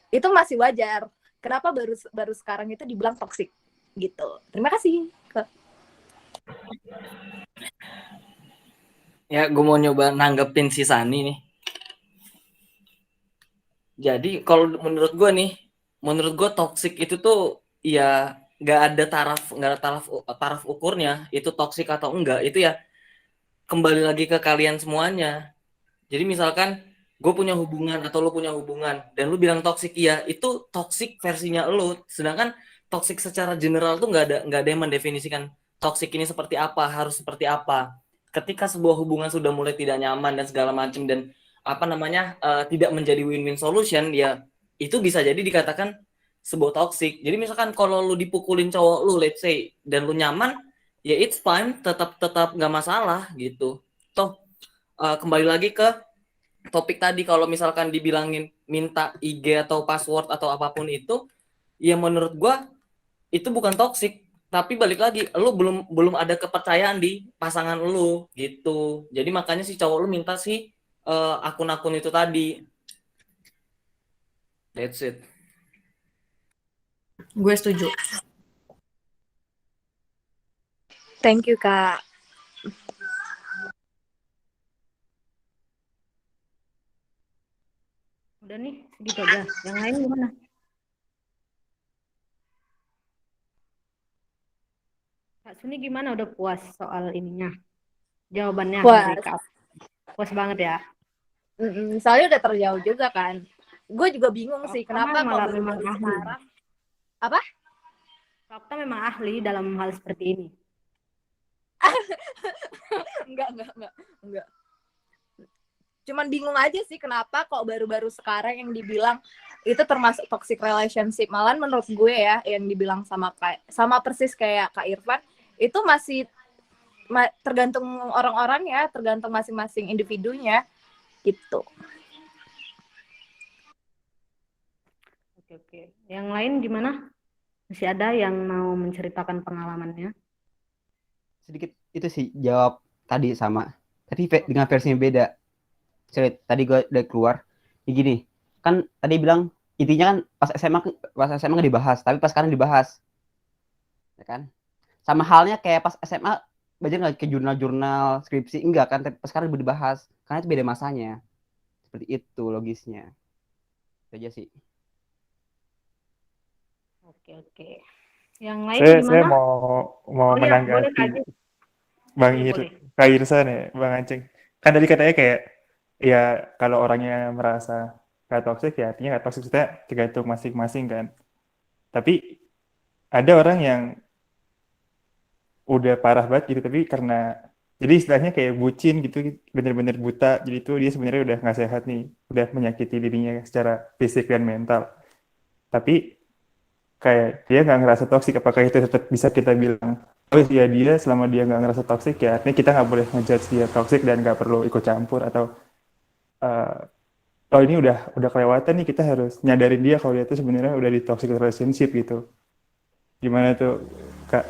Itu masih wajar. Kenapa baru sekarang itu dibilang toxic gitu. Terima kasih. Ya, gue mau nyoba nanggepin si Sani nih. Jadi kalau menurut gue toxic itu tuh ya nggak ada taraf ukurnya itu toxic atau enggak, itu ya kembali lagi ke kalian semuanya. Jadi misalkan gue punya hubungan atau lo punya hubungan dan lu bilang toxic, ya itu toxic versinya lo. Sedangkan toxic secara general tuh nggak ada yang mendefinisikan toxic ini seperti apa, harus seperti apa. Ketika sebuah hubungan sudah mulai tidak nyaman dan segala macam, dan tidak menjadi win-win solution, ya itu bisa jadi dikatakan sebuah toxic. Jadi misalkan kalau lu dipukulin cowok lu, let's say, dan lu nyaman, ya it's fine, tetap nggak masalah gitu. Toh kembali lagi ke topik tadi, kalau misalkan dibilangin minta IG atau password atau apapun itu, ya menurut gua itu bukan toxic, tapi balik lagi lu belum ada kepercayaan di pasangan lu gitu. Jadi makanya si cowok lu minta si akun-akun itu tadi. That's it. Gue setuju. Thank you, Kak. Udah nih, segitu aja. Yang lain gimana? Kak Suni gimana? Udah puas soal ininya? Jawabannya dari Puas. Kak. Puas banget ya? Soalnya udah terjauh juga kan. Gue juga bingung sih Okta kenapa kok memang baru-baru ahli. sekarang. Apa? Okta memang ahli dalam hal seperti ini. Enggak. Cuman bingung aja sih kenapa kok baru-baru sekarang yang dibilang itu termasuk toxic relationship. Malah menurut gue ya, yang dibilang sama persis kayak Kak Irfan, itu masih tergantung orang-orang ya, tergantung masing-masing individunya gitu. Oke. Yang lain gimana? Masih ada yang mau menceritakan pengalamannya? Sedikit itu sih jawab tadi sama, tapi dengan versi yang beda. Tadi gue udah keluar, ya gini, kan tadi bilang intinya kan pas SMA nggak dibahas, tapi pas sekarang dibahas, ya kan? Sama halnya kayak pas SMA belajar nggak ke jurnal-jurnal skripsi, enggak kan? Tapi pas sekarang dibahas, karena itu beda masanya. Seperti itu logisnya. Itu aja sih. Oke. Yang lain Saya gimana? mau menanggapi Kak Irsa nih, Bang Aceng. Kan tadi katanya kayak ya kalau orangnya merasa gak toxic ya artinya gak toxic, kita tergantung masing-masing kan. Tapi ada orang yang udah parah banget gitu, tapi karena jadi istilahnya kayak bucin gitu, bener-bener buta, jadi itu dia sebenarnya udah nggak sehat nih, udah menyakiti dirinya secara fisik dan mental. Tapi kayak dia nggak ngerasa toksik, apakah itu tetap bisa kita bilang oh ya dia selama dia nggak ngerasa toksik ya artinya kita nggak boleh ngejudge dia toksik dan nggak perlu ikut campur, atau oh ini udah kelewatan nih, kita harus nyadarin dia kalau dia itu sebenarnya udah di toxic relationship gitu. Gimana tuh Kak?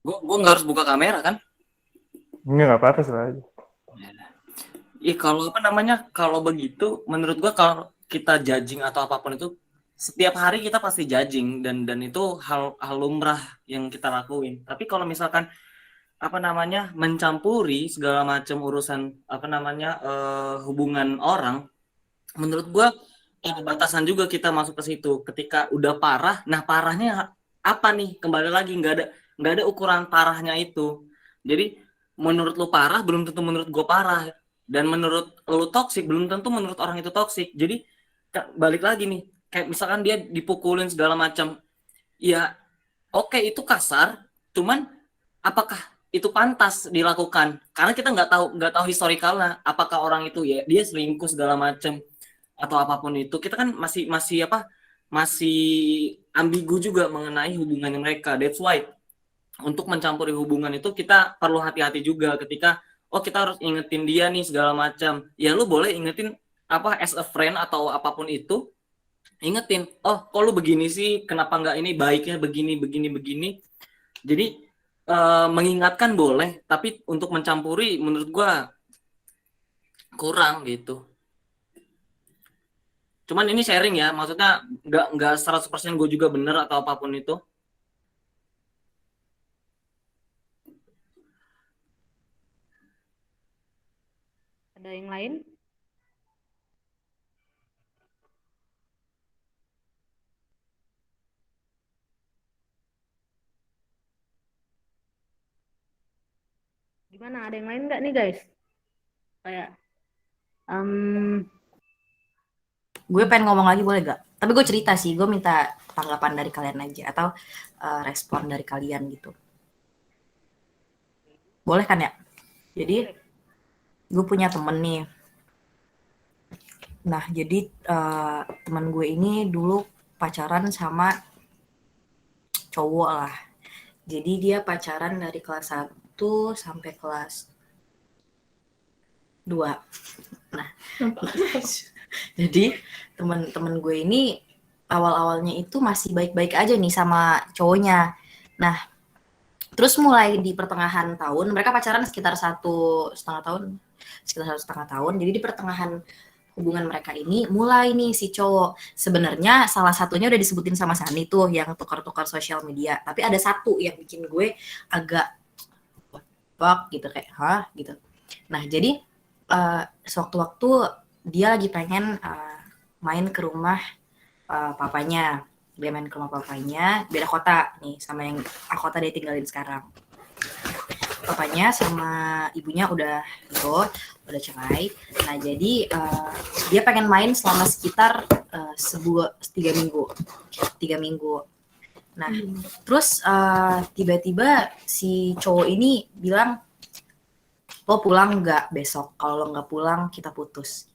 Gue nggak harus buka kamera kan? Nggak apa-apa sih. Iya kalau apa namanya, kalau begitu menurut gua kalau kita judging atau apapun itu setiap hari kita pasti judging dan itu hal lumrah yang kita lakuin. Tapi kalau misalkan apa namanya mencampuri segala macam urusan apa namanya hubungan orang, menurut gua ada batasan juga kita masuk ke situ. Ketika udah parah, nah parahnya apa nih? Kembali lagi nggak ada ukuran parahnya itu. Jadi menurut lu parah belum tentu menurut gua parah, dan menurut lu toksik belum tentu menurut orang itu toksik. Jadi balik lagi nih, kayak misalkan dia dipukulin segala macam, ya oke itu kasar, cuman apakah itu pantas dilakukan? Karena kita nggak tahu historikalnya, apakah orang itu ya dia selingkuh segala macam atau apapun itu. Kita kan masih ambigu juga mengenai hubungan mereka. That's why untuk mencampuri hubungan itu kita perlu hati-hati juga ketika kita harus ingetin dia nih segala macam. Ya lu boleh ingetin as a friend atau apapun itu, ingetin, kok lu begini sih, kenapa nggak ini, baiknya begini. Jadi mengingatkan boleh, tapi untuk mencampuri menurut gua kurang gitu. Cuman ini sharing ya, maksudnya nggak 100% gue juga bener atau apapun itu. Ada yang lain? Gimana? Ada yang lain nggak nih guys? Kayak Gue pengen ngomong lagi boleh gak? Tapi gue cerita sih, gue minta tanggapan dari kalian aja atau respon dari kalian gitu. Boleh kan ya? Jadi gue punya temen nih. Nah jadi temen gue ini dulu pacaran sama cowok lah. Jadi dia pacaran dari kelas 1 sampai kelas 2. Nah, jadi temen gue ini awal-awalnya itu masih baik-baik aja nih sama cowoknya. Nah, terus mulai di pertengahan tahun, mereka pacaran sekitar 1,5 tahun. Jadi di pertengahan hubungan mereka ini mulai nih si cowok. Sebenarnya salah satunya udah disebutin sama Sani tuh yang tukar-tukar sosial media. Tapi ada satu yang bikin gue agak gitu kayak gitu. Nah, jadi sewaktu-waktu dia lagi pengen main ke rumah papanya. Dia main ke rumah papanya, beda kota nih sama yang kota dia tinggalin sekarang. Papanya sama ibunya udah cerai. Nah, jadi dia pengen main selama sekitar 3 minggu. Nah, terus tiba-tiba si cowok ini bilang, lo pulang nggak besok? Kalau lo nggak pulang, kita putus.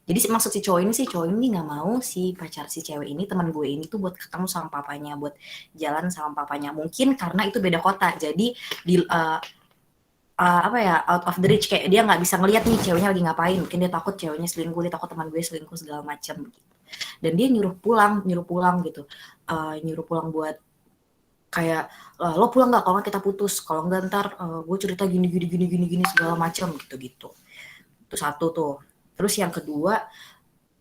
Jadi maksud si cowok ini nggak mau si pacar si cewek ini, teman gue ini tuh buat ketemu sama papanya, buat jalan sama papanya. Mungkin karena itu beda kota, jadi di out of the reach, kayak dia nggak bisa ngeliat nih ceweknya lagi ngapain. Mungkin dia takut ceweknya selingkuh, dia takut teman gue selingkuh segala macam gitu. Dan dia nyuruh pulang gitu, nyuruh pulang buat kayak lo pulang nggak, kalau nggak kita putus, kalau nggak ntar gue cerita gini segala macam gitu. Itu satu tuh. Terus yang kedua,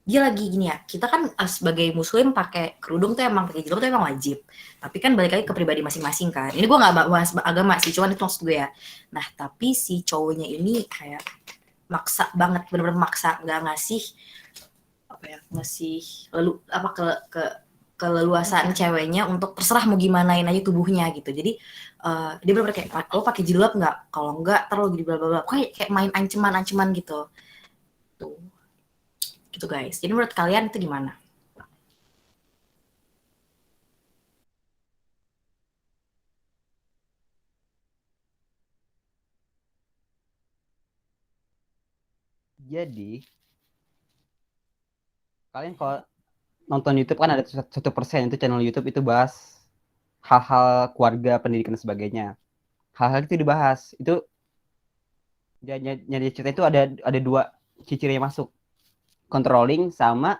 dia lagi gini ya, kita kan sebagai muslim pakai kerudung tuh emang, pakai jilbab tuh emang wajib. Tapi kan balik lagi ke pribadi masing-masing kan. Ini gue nggak bahas agama sih, cuman itu maksud gue ya. Nah, tapi si cowoknya ini kayak maksa banget, bener-bener maksa, nggak ngasih keleluasaan ceweknya untuk terserah mau gimanain aja tubuhnya gitu. Jadi dia bener-bener kayak, lo pakai jilbab nggak? Kalau nggak, ntar lo gini bla bla bla. Kayak main ancaman gitu. Tuh. Gitu guys. Jadi menurut kalian itu gimana? Jadi kalian kalau nonton YouTube kan ada 1% itu channel YouTube itu bahas hal-hal keluarga, pendidikan dan sebagainya. Hal-hal itu dibahas. Itu nyari cerita itu ada 2 ciri yang masuk. Controlling sama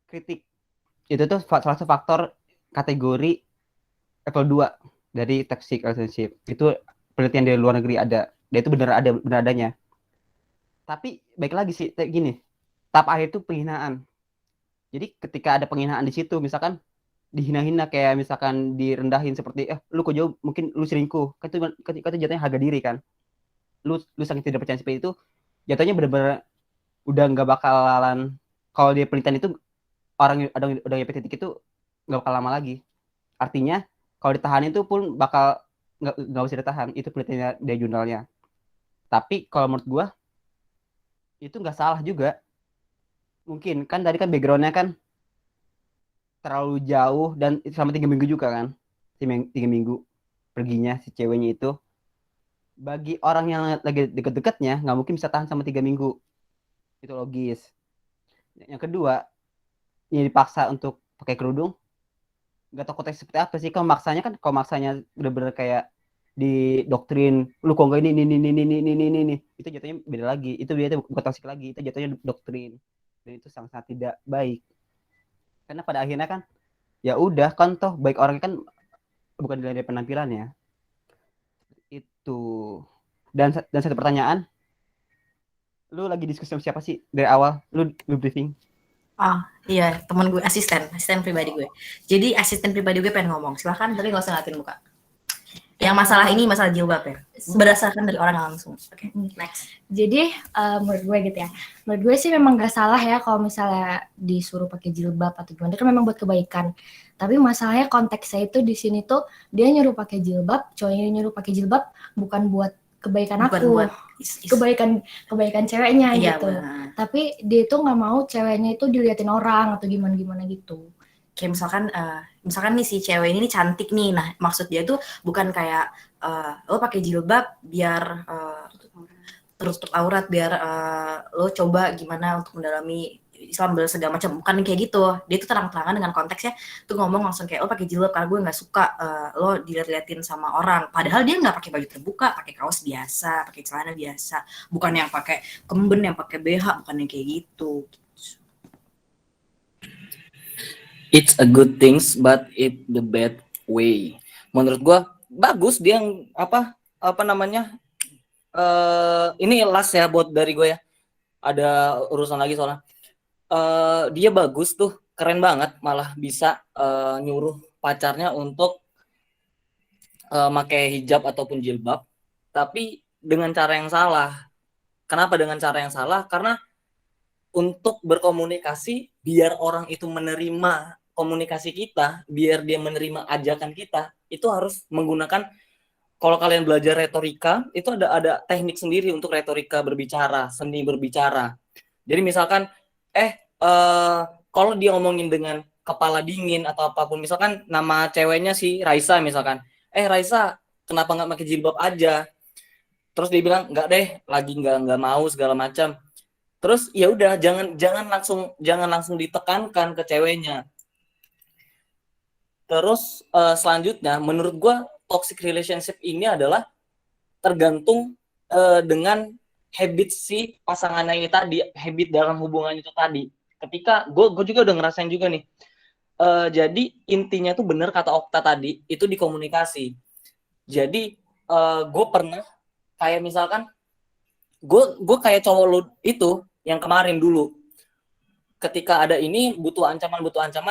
kritik. Itu tuh salah satu faktor kategori level 2. dari toxic relationship. Itu penelitian dari luar negeri ada. Dan itu benar adanya. Tapi baik lagi sih kayak gini. Tahap akhir itu penghinaan. Jadi ketika ada penghinaan di situ, misalkan dihina-hina kayak misalkan direndahin seperti lu kok jauh, mungkin lu selingkuh. Kan itu jatuhnya harga diri kan. Lu saking tidak percaya seperti itu, jatuhnya benar-benar udah nggak bakalan, kalau dia penelitian itu orang udah nyampe titik itu nggak bakal lama lagi. Artinya kalau ditahan itu pun bakal nggak bisa ditahan. Itu penelitiannya dari jurnalnya. Tapi kalau menurut gua itu nggak salah juga. Mungkin kan tadi kan backgroundnya kan terlalu jauh dan selama 3 minggu juga kan. 3 minggu perginya si ceweknya itu. Bagi orang yang lagi deket-deketnya nggak mungkin bisa tahan sama 3 minggu. Itu logis. Yang kedua, ini dipaksa untuk pakai kerudung. Nggak tahu konteks seperti apa sih. Kalau maksanya bener-bener kayak didoktrin, lu kok nggak ini. Itu jatuhnya beda lagi. Itu dia bukan toksik lagi. Itu jatuhnya doktrin. Dan itu sangat tidak baik. Karena pada akhirnya kan, ya udah kan toh baik orangnya kan bukan dari penampilannya. Itu. Dan satu pertanyaan, lu lagi diskusi sama siapa sih dari awal? Lu briefing? Oh iya, teman gue, asisten pribadi gue. Jadi asisten pribadi gue pengen ngomong, silahkan tapi nggak usah ngeliatin muka. Yang masalah jilbab ya, berdasarkan dari orang langsung. Oke, next. Jadi menurut gue gitu ya, menurut gue sih memang gak salah ya kalau misalnya disuruh pakai jilbab atau gimana, kan memang buat kebaikan. Tapi masalahnya konteksnya itu di sini tuh dia nyuruh pakai jilbab, cowoknya nyuruh pakai jilbab bukan buat kebaikan Bukan aku, buat kebaikan ceweknya Iya, gitu. benar. Tapi dia tuh nggak mau ceweknya itu diliatin orang atau gimana gitu. Kayak misalkan nih si cewek ini nih cantik nih. Nah, maksud dia tuh bukan kayak lo pakai jilbab biar tertutup aurat, biar lo coba gimana untuk mendalami Islam segala macam. Bukan kayak gitu. Dia tuh terang-terangan dengan konteksnya tuh ngomong langsung kayak lo pakai jilbab karena gue nggak suka lo dilihat-liatin sama orang. Padahal dia nggak pakai baju terbuka, pakai kaos biasa, pakai celana biasa. Bukan yang pakai kemben, yang pakai BH, bukan yang kayak gitu. It's a good things but it the bad way. Menurut gua bagus dia yang apa namanya, ini last ya buat dari gue ya. Ada urusan lagi soalnya. Dia bagus tuh, keren banget, malah bisa nyuruh pacarnya untuk pakai hijab ataupun jilbab, tapi dengan cara yang salah. Kenapa dengan cara yang salah? Karena untuk berkomunikasi, biar orang itu menerima komunikasi kita, biar dia menerima ajakan kita, itu harus menggunakan, kalau kalian belajar retorika, itu ada teknik sendiri untuk retorika berbicara, seni berbicara. Jadi misalkan, kalau dia ngomongin dengan kepala dingin atau apapun, misalkan nama ceweknya si Raisa misalkan, Raisa, kenapa nggak pakai jilbab aja? Terus dia bilang, nggak deh, lagi nggak mau segala macam. Terus ya udah, jangan langsung ditekankan ke ceweknya. Terus selanjutnya, menurut gue toxic relationship ini adalah tergantung dengan habit si pasangannya ini tadi, habit dalam hubungan itu tadi. Ketika gue juga udah ngerasain juga nih. Jadi intinya tuh bener kata Okta tadi, itu di komunikasi. Jadi gue pernah kayak misalkan gue kayak cowok lu itu yang kemarin dulu, ketika ada ini butuh ancaman,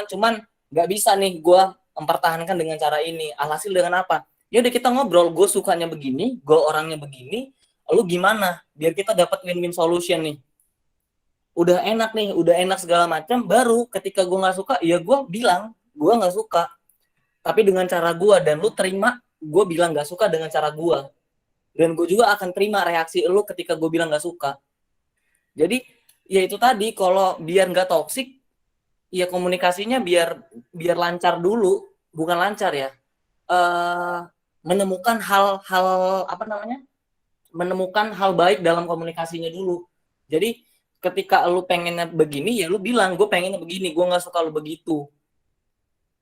cuman nggak bisa nih gue mempertahankan dengan cara ini. Alhasil dengan apa? Ya udah kita ngobrol, gue sukanya begini, gue orangnya begini, lu gimana? Biar kita dapat win-win solution nih. Udah enak nih, udah enak segala macam, baru ketika gue nggak suka, ya gue bilang gue nggak suka, tapi dengan cara gue, dan lu terima gue bilang nggak suka dengan cara gue, dan gue juga akan terima reaksi lu ketika gue bilang nggak suka. Jadi ya itu tadi, kalau biar nggak toksik, ya komunikasinya biar lancar dulu, bukan lancar ya, menemukan menemukan hal baik dalam komunikasinya dulu. Jadi ketika lu pengennya begini, ya lu bilang gue pengennya begini, gue nggak suka lu begitu.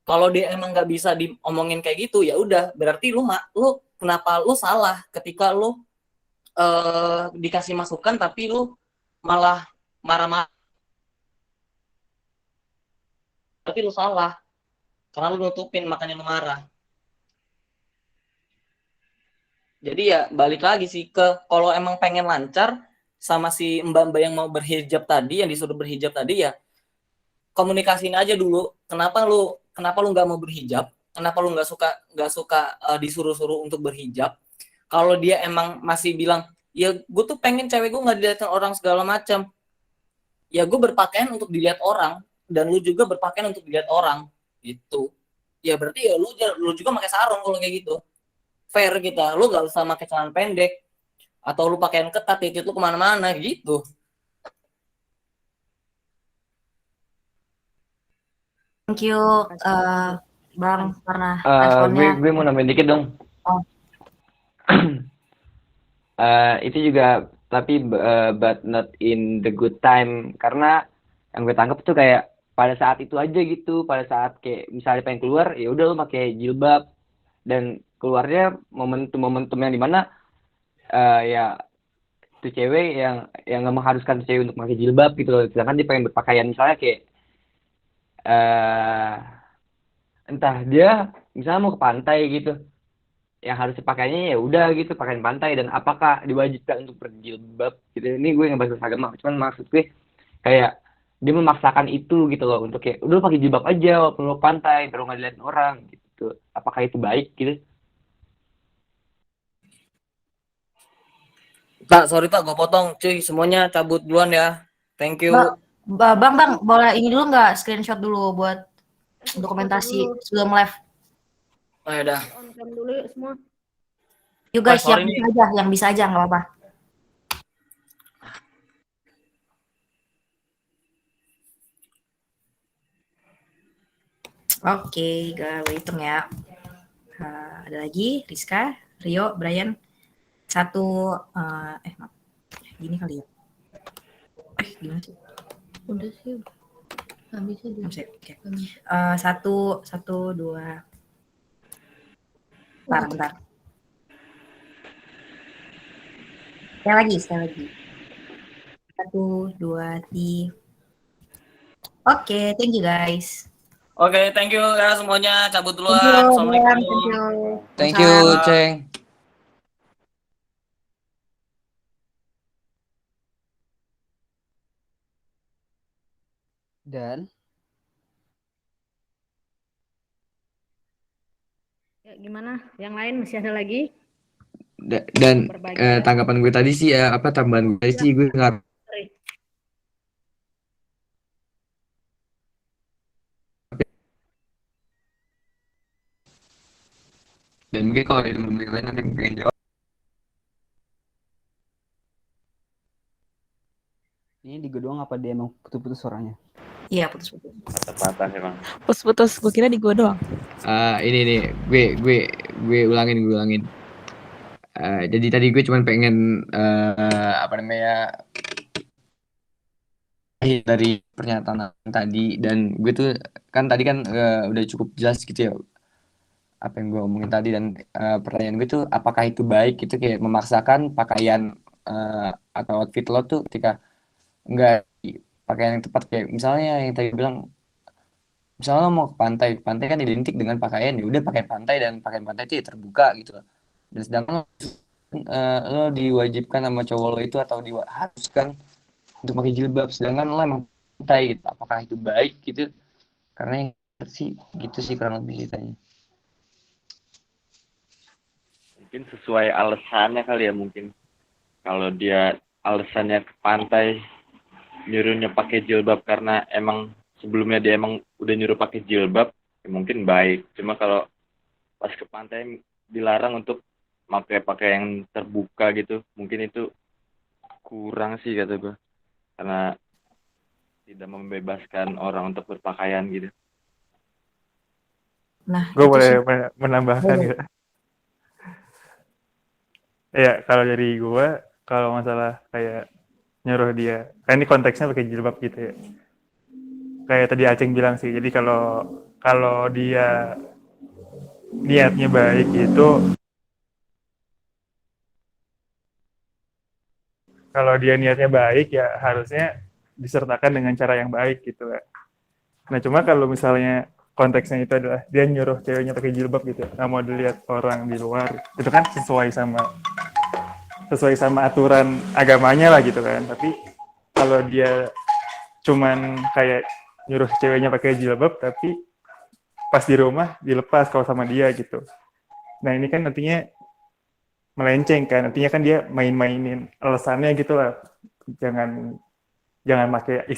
Kalau dia emang nggak bisa diomongin kayak gitu, ya udah, berarti lu kenapa lu salah ketika lu dikasih masukan tapi lu malah marah-marah. Berarti lu salah karena lu nutupin, makanya lu marah. Jadi ya balik lagi sih ke kalau emang pengen lancar sama si mbak-mbak yang mau berhijab tadi, yang disuruh berhijab tadi ya komunikasiin aja dulu. Kenapa lu nggak mau berhijab? Kenapa lu nggak suka disuruh-suruh untuk berhijab? Kalau dia emang masih bilang, ya gue tuh pengen cewek gue nggak dilihatin orang segala macam. Ya gue berpakaian untuk dilihat orang dan lu juga berpakaian untuk dilihat orang gitu. Ya berarti ya lu juga pakai sarung kalau kayak gitu. Fair kita, lu gak usah pakai celana pendek atau lu pakaian ketat titik lu kemana-mana gitu. Thank you, Bang, karena gue responnya. mau nambahin dikit dong. Oh, Itu juga tapi but not in the good time, karena yang gue tangkap tuh kayak pada saat itu aja gitu, pada saat kayak misalnya pengen keluar ya udah lu pakai jilbab, dan keluarnya momentum yang dimana ya tuh cewek yang nggak mengharuskan tuh cewek untuk pakai jilbab gitu loh, sedangkan dia pengen berpakaian misalnya kayak entah dia misalnya mau ke pantai gitu, yang harus dipakainya ya udah gitu pakaian pantai, dan apakah diwajibkan untuk berjilbab gitu. Ini gue nggak bahas agama, cuman maksud gue kayak dia memaksakan itu gitu loh, untuk kayak udah pakai jilbab aja walaupun lo pantai baru nggak dilihat orang gitu. Apakah itu baik gitu? Tak, sorry tak, gue potong. Cuy, semuanya cabut duluan ya. Thank you. Bang, boleh ini dulu nggak screenshot dulu buat dokumentasi sebelum live? Oh ya udah. On cam dulu yuk semua. Yuk guys, sorry yang bisa aja nggak apa-apa. Oke, gue hitung ya. Ada lagi, Rizka, Rio, Brian. Satu, maaf. Gini kali ya. Gimana sih? Udah sih. Nggak bisa dia. Oke. Satu, dua. Bentar. Sekali lagi. 1, 2, 3. Oke, thank you guys. Oke, thank you ya semuanya. Cabut duluan. Thank you, Assalamualaikum. thank you. Thank you, Ceng. Dan Ya, gimana? Yang lain masih ada lagi? dan Berbagi. tanggapan gue tadi sih ya, apa tambahan gue sih, gue nggak Sorry. dan mungkin kalau ada teman-teman lain nanti yang pengen jawab. Ini di gue doang apa dia emang putus-putus suaranya? Iya, putus-putus. Patah-patah emang. Putus-putus, gue kira di gue doang. Ini nih, gue ulangin. Jadi tadi gue cuma pengen apa namanya dari pernyataan tadi, dan gue tuh kan tadi kan udah cukup jelas gitu ya apa yang gue omongin tadi, dan pertanyaan gue tuh apakah itu baik gitu, kayak memaksakan pakaian atau outfit lo tuh ketika enggak pakaian yang tepat, kayak misalnya yang tadi bilang misalnya lo mau ke pantai kan identik dengan pakaian, ya udah pakaian pantai, dan pakaian pantai itu ya terbuka gitu loh. Dan sedangkan lo diwajibkan sama cowok lo itu atau diharuskan untuk pakai jilbab, sedangkan lo emang pantai gitu. Apakah itu baik gitu? Karena yang sih gitu sih kurang lebih ceritanya. Mungkin sesuai alasannya kali ya, mungkin. Kalau dia alasannya ke pantai, nyuruhnya pakai jilbab karena emang sebelumnya dia emang udah nyuruh pakai jilbab, ya mungkin baik. Cuma kalau pas ke pantai dilarang untuk pakai yang terbuka gitu, mungkin itu kurang sih kata gue. Karena tidak membebaskan orang untuk berpakaian gitu. Nah, Gue itu boleh sih. menambahkan Boleh. ya. Ya, kalau dari gue, kalau masalah kayak nyuruh dia, kan ini konteksnya pakai jilbab gitu ya. Kayak tadi Aceng bilang sih, jadi kalau dia niatnya baik itu, kalau dia niatnya baik ya harusnya disertakan dengan cara yang baik gitu ya. Nah, cuma kalau misalnya konteksnya itu adalah dia nyuruh ceweknya pakai jilbab gitu, nggak mau dilihat orang di luar. Itu kan sesuai sama aturan agamanya lah gitu kan. Tapi kalau dia cuman kayak nyuruh ceweknya pakai jilbab tapi pas di rumah dilepas kalau sama dia gitu. Nah ini kan nantinya melenceng kan, nantinya kan dia main-mainin alasannya gitu lah. Jangan pakai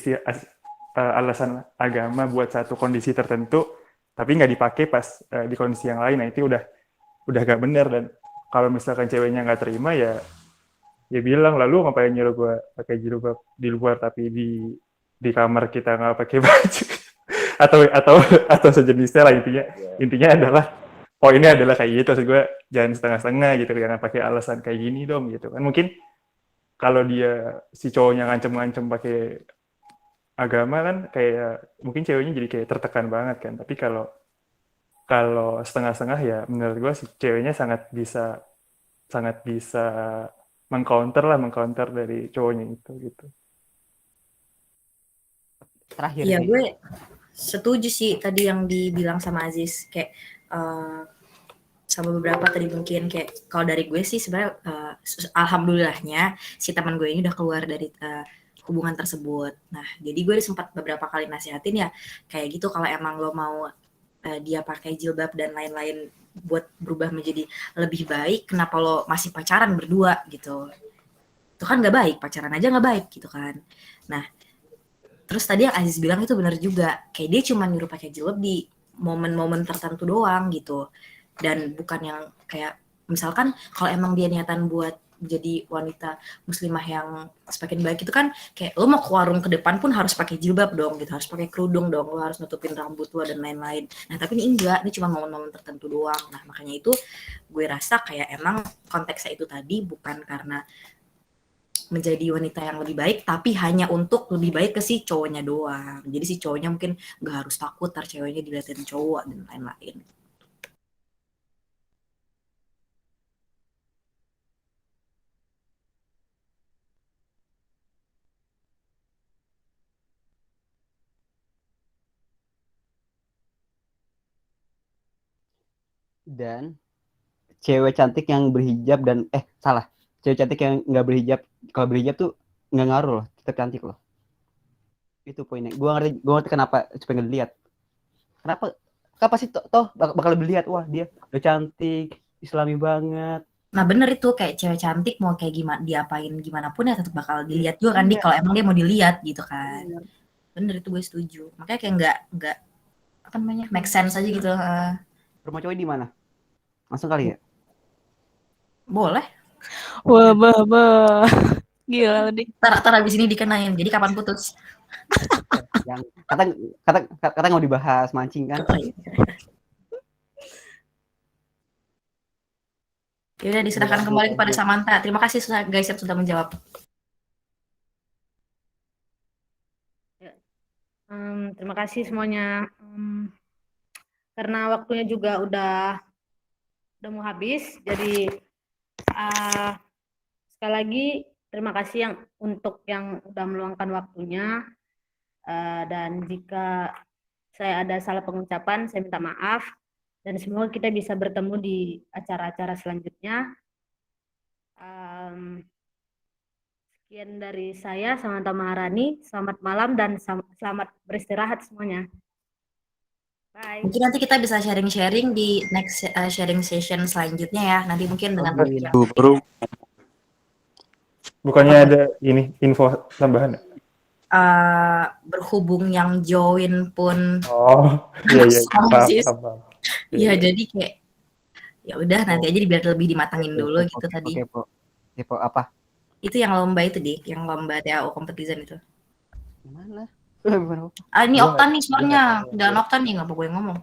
alasan agama buat satu kondisi tertentu, tapi nggak dipakai pas di kondisi yang lain. Nah itu udah gak bener. Dan kalau misalkan ceweknya nggak terima ya bilang, lalu ngapain nyuruh gue pakai jilbab di luar tapi di kamar kita nggak pakai baju atau sejenisnya lah. Intinya adalah poinnya adalah kayak gitu. Maksud gue jangan setengah-setengah gitu, jangan pakai alasan kayak gini dong gitu kan. Mungkin kalau dia si cowoknya ngancem-ngancem pakai agama kan kayak mungkin ceweknya jadi kayak tertekan banget kan. Tapi kalau setengah-setengah ya menurut gue si ceweknya sangat bisa mengcounter dari cowoknya itu gitu. Terakhir Iya, sih. gue setuju sih tadi yang dibilang sama Aziz, kayak sama beberapa tadi mungkin kayak kalau dari gue sih sebenarnya alhamdulillahnya si teman gue ini udah keluar dari hubungan tersebut. Nah, jadi gue sempat beberapa kali nasihatin ya kayak gitu, kalau emang lo mau dia pakai jilbab dan lain-lain buat berubah menjadi lebih baik, kenapa lo masih pacaran berdua gitu? Itu kan nggak baik, pacaran aja nggak baik gitu kan. Nah, terus tadi yang Aziz bilang itu benar juga, kayak dia cuma nyuruh pakai jilbab di momen-momen tertentu doang gitu, dan bukan yang kayak misalkan kalau emang dia niatan buat jadi wanita muslimah yang semakin baik itu kan kayak lo mau ke warung ke depan pun harus pakai jilbab dong gitu, harus pakai kerudung dong, lo harus nutupin rambut lo dan lain-lain. Nah tapi ini enggak, ini cuma momen-momen tertentu doang. Nah makanya itu gue rasa kayak emang konteksnya itu tadi bukan karena menjadi wanita yang lebih baik, tapi hanya untuk lebih baik ke si cowoknya doang. Jadi si cowoknya mungkin nggak harus takut tar ceweknya diliatin cowok dan lain-lain. Dan cewek cantik yang berhijab dan salah, cewek cantik yang nggak berhijab, kalau berhijab tuh nggak ngaruh loh, tetap cantik loh. Itu poinnya. Gue ngerti kenapa supaya nggak dilihat. Kenapa sih toh bakal dilihat, wah dia udah cantik, islami banget. Nah bener itu, kayak cewek cantik mau kayak gimana, diapain gimana pun ya tetap bakal dilihat juga kan, kalau emang dia mau dilihat gitu kan. Bener itu, gue setuju. Makanya kayak nggak apa namanya, make sense aja gitu. Rumah cowok di mana? Langsung kali ya? Boleh. Wah, gila nih. Tar habis ini dikenain. Jadi kapan putus? Yang kata mau dibahas mancing kan? Ya udah, diserahkan kembali kepada Samantha. Terima kasih guys yang sudah menjawab. Terima kasih semuanya. Karena waktunya juga udah mau habis, jadi sekali lagi terima kasih untuk yang udah meluangkan waktunya, dan jika saya ada salah pengucapan saya minta maaf, dan semoga kita bisa bertemu di acara-acara selanjutnya. Sekian dari saya, Samantha Maharani. Selamat malam dan selamat beristirahat semuanya. Bye. Mungkin nanti kita bisa sharing-sharing di next sharing session selanjutnya ya. Nanti mungkin dengan Bukannya ada ini info tambahan? Berhubung yang join pun iya. Iya, jadi kayak ya udah nanti aja biar lebih dimatangin dulu gitu tadi. Kepo apa? Itu yang lomba itu Dik, yang lomba TAO kompetisan itu. Gimana? Ini Oktan nih suaranya, jangan Oktan nih, nggak apa gue ngomong.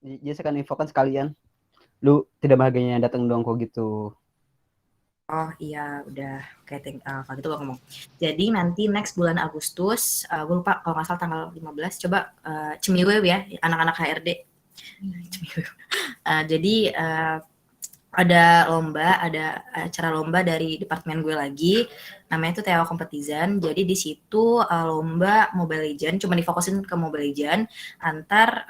Jadi saya kan infokan sekalian. Lu tidak bahagianya datang doang kok gitu. Oh iya, udah kayak kalau gitu gue ngomong. Jadi nanti next bulan Agustus, gue lupa kalau nggak salah tanggal 15, coba Cemiwew ya, anak-anak HRD. Jadi ada acara lomba dari departemen gue lagi, namanya itu TEO Competition. Jadi di situ lomba Mobile Legends, cuma difokusin ke Mobile Legends, antar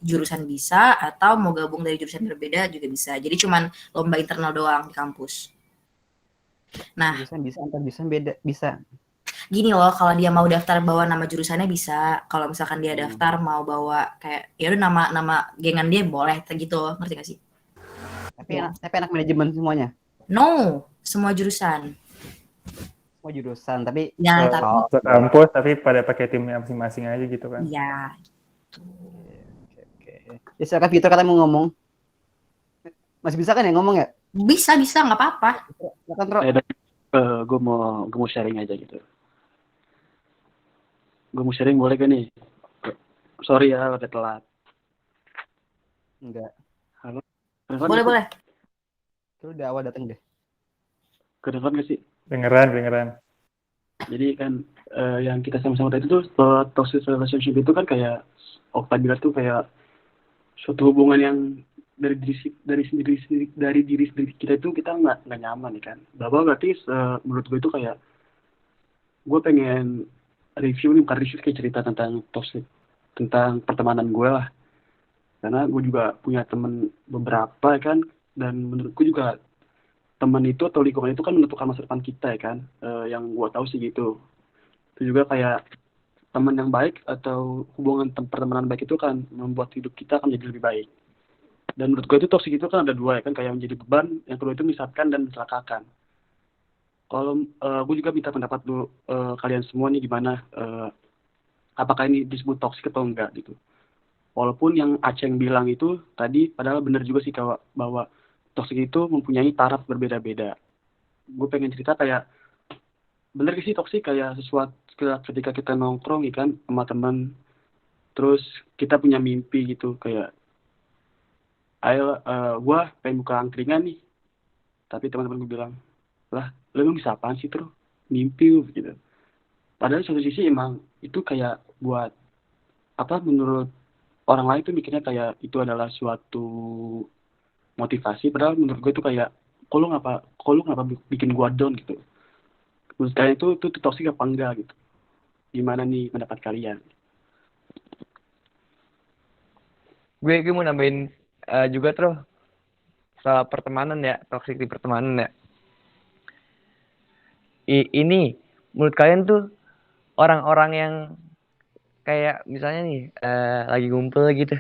jurusan bisa atau mau gabung dari jurusan berbeda juga bisa. Jadi cuman lomba internal doang di kampus. Nah, Jurusan bisa, antar jurusan beda, bisa. gini loh, kalau dia mau daftar bawa nama jurusannya bisa. Kalau misalkan dia daftar mau bawa kayak ya udah nama gengan dia boleh gitu, ngerti gak sih? Tapi anak manajemen semuanya. No, semua jurusan. Semua jurusan, tapi Ya, tapi kampus tapi pada pakai timnya masing-masing aja gitu kan. Iya. Ya silakan Vito katanya mau ngomong. Masih bisa kan ya ngomong ya? Bisa, nggak apa-apa. Silakan, Tro. Gue mau sharing aja gitu. Gue mau sharing boleh gak nih? Sorry ya udah telat. Enggak. Halo. Boleh. Lu udah awal datang deh. Kedengeran gak sih? Dengeran. Jadi kan yang kita sama-sama tadi itu toxic relationship itu kan kayak Okta bilang tuh kayak suatu hubungan yang dari diri sendiri kita itu kita nggak nyaman nih kan. Berarti menurut gue itu kayak gue pengen review nih, bukan review kayak cerita tentang toxic, tentang pertemanan gue lah. Karena gue juga punya temen beberapa kan, dan menurutku juga teman itu atau lingkungan itu kan menentukan masa depan kita ya kan. Yang gue tahu sih gitu. Itu juga kayak teman yang baik atau hubungan pertemanan baik itu kan membuat hidup kita akan jadi lebih baik. Dan menurut gue itu toksik itu kan ada dua ya kan, kayak menjadi beban, yang kedua itu menyesatkan dan mencelakakan. Kalau gue juga minta pendapat lu kalian semua nih gimana, apakah ini disebut toksik atau enggak gitu. Walaupun yang Aceng bilang itu tadi padahal benar juga sih bahwa toksik itu mempunyai taraf berbeda-beda. Gue pengen cerita kayak bener gak sih toksik kayak sesuatu ketika kita nongkrong ya kan sama teman, terus kita punya mimpi gitu kayak ayo gue pengen buka angkringan nih, tapi teman-teman gue bilang lah lu bisa apaan sih terus mimpi gitu. Padahal di satu sisi emang itu kayak buat apa, menurut orang lain tuh mikirnya kayak itu adalah suatu motivasi, padahal menurut gue itu kayak kok lu ngapa bikin gue down gitu. Menurut kalian itu toksik apa enggak gitu? Gimana nih pendapat kalian? Gue mau nambahin juga Tro soal pertemanan ya, toksik di pertemanan ya. Ini menurut kalian tuh orang-orang yang kayak misalnya nih lagi ngumpul gitu,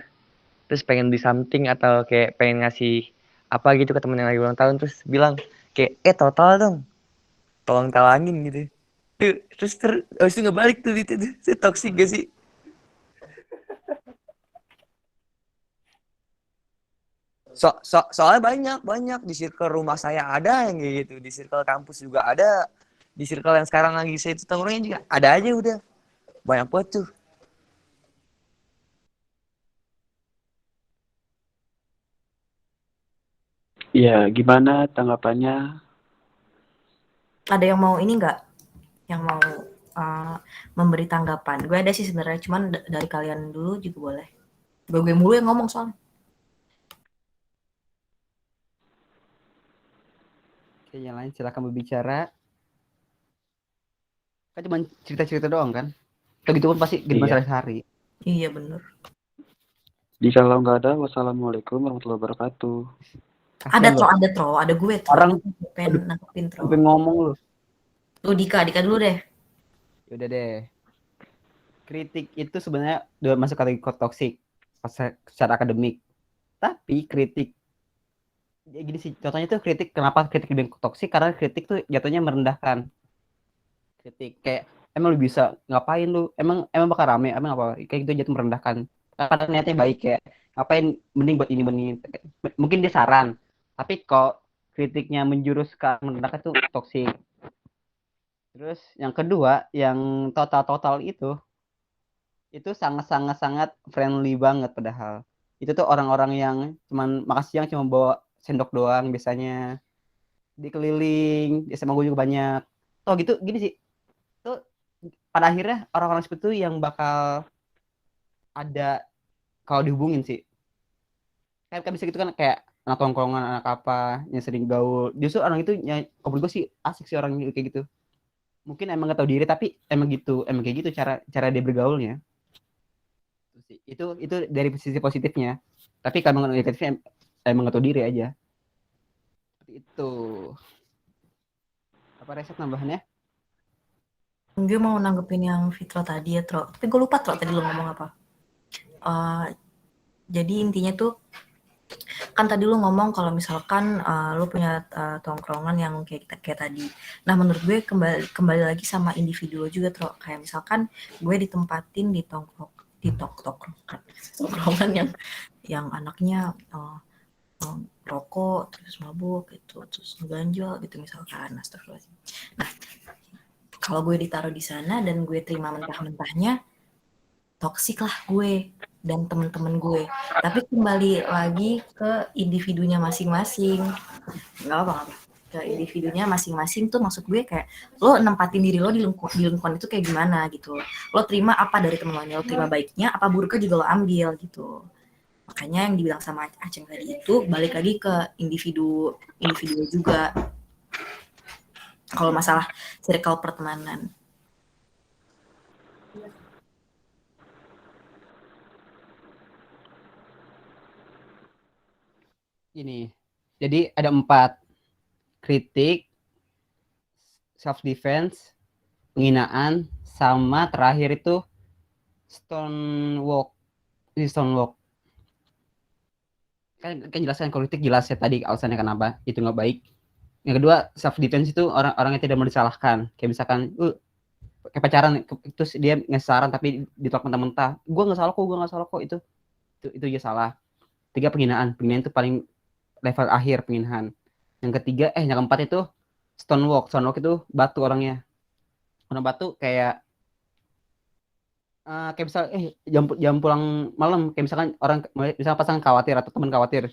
terus pengen di something atau kayak pengen ngasih apa gitu ke temen yang lagi ulang tahun, terus bilang kayak total dong, tolong talangin gitu. Terus habis itu nggak balik tuh itu toksik gak sih? Soalnya banyak di circle rumah saya ada yang kayak gitu, di circle kampus juga ada, di circle yang sekarang lagi saya tongkrongnya juga ada aja, udah banyak banget tuh. Iya, gimana tanggapannya? Ada yang mau ini nggak? Yang mau memberi tanggapan? Gue ada sih sebenarnya, cuman dari kalian dulu juga boleh. Gue mulu yang ngomong soalnya. Oke, yang lain silakan berbicara. Kan cuma cerita-cerita doang kan? Kalau gitu pun pasti jadi masalah sehari. Iya bener. Jika kalau nggak ada, wassalamualaikum warahmatullahi wabarakatuh. Ada gue Tro. Orang pengen nangkepin Tro. Sampai ngomong lu. Tuh Dika dulu deh. Yaudah deh. Kritik itu sebenarnya udah masuk kategori toksik secara akademik. Tapi kritik ya gini sih, contohnya tuh kritik, kenapa kritik lebih toksik? Karena kritik tuh jatuhnya merendahkan. Kritik kayak emang lu bisa ngapain lu? Emang bakal rame? Emang apa? Kayak gitu jatuh merendahkan. Kadang niatnya baik kayak ngapain, mending buat ini. Mungkin dia saran. Tapi kok kritiknya menjurus ke merendahkan tuh toksik. Terus yang kedua, yang total itu sangat friendly banget padahal. Itu tuh orang-orang yang cuman makan siang cuma bawa sendok doang biasanya. Dikeliling, di SMA gue juga banyak. Oh gitu, gini sih. Tuh pada akhirnya orang-orang seperti itu yang bakal ada kalau dihubungin sih. Kan bisa gitu kan kayak anak tongkrongan, anak apa yang sering gaul. Justru orang itu kalau menurut gue sih asik sih orang kayak gitu. Mungkin emang gak tahu diri tapi emang kayak gitu cara dia bergaulnya. Itu dari sisi positifnya. Tapi kalau negatifnya emang gak tahu diri aja. Seperti itu. Apa Reset nambahannya? Gue mau nanggepin yang Fitro tadi ya, Tro. Tapi gue lupa, Tro, tadi lu ngomong apa. Jadi intinya tuh, kan tadi lu ngomong kalau misalkan lu punya tongkrongan yang kayak tadi. Nah, menurut gue kembali lagi sama individu juga, Tro. Kayak misalkan gue ditempatin di tongkrongan yang anaknya rokok, terus mabuk gitu, terus ngeganjal gitu misalkan. Astagfirullahaladzim. Nah, kalau gue ditaruh di sana dan gue terima mentah-mentahnya, toksik lah gue dan temen-temen gue. Tapi kembali lagi ke individunya masing-masing. Nggak apa-apa. Ke individunya masing-masing tuh maksud gue kayak lo nempatin diri lo di lingkungan itu kayak gimana gitu. Lo terima apa dari temen lo terima baiknya, apa buruknya juga lo ambil gitu. Makanya yang dibilang sama Aceng tadi itu balik lagi ke individu juga. Kalau masalah circle pertemanan. Ini. Jadi ada 4. Kritik, self defense, penghinaan, sama terakhir itu stonewalk. Ini stonewalk. Kan jelaskan kritik jelas ya tadi alasannya kenapa itu nggak baik. Yang kedua self defense itu orang yang tidak mau disalahkan. Kayak misalkan kayak pacaran terus dia ngasih saran tapi ditolak mentah-mentah. Gue nggak salah kok itu dia salah. 3 penghinaan itu paling level akhir penghinaan. Yang ketiga yang keempat itu stonewalk itu batu orangnya. Orang batu kayak misal jam pulang malam, kayak misalkan misalkan pasangan khawatir atau teman khawatir,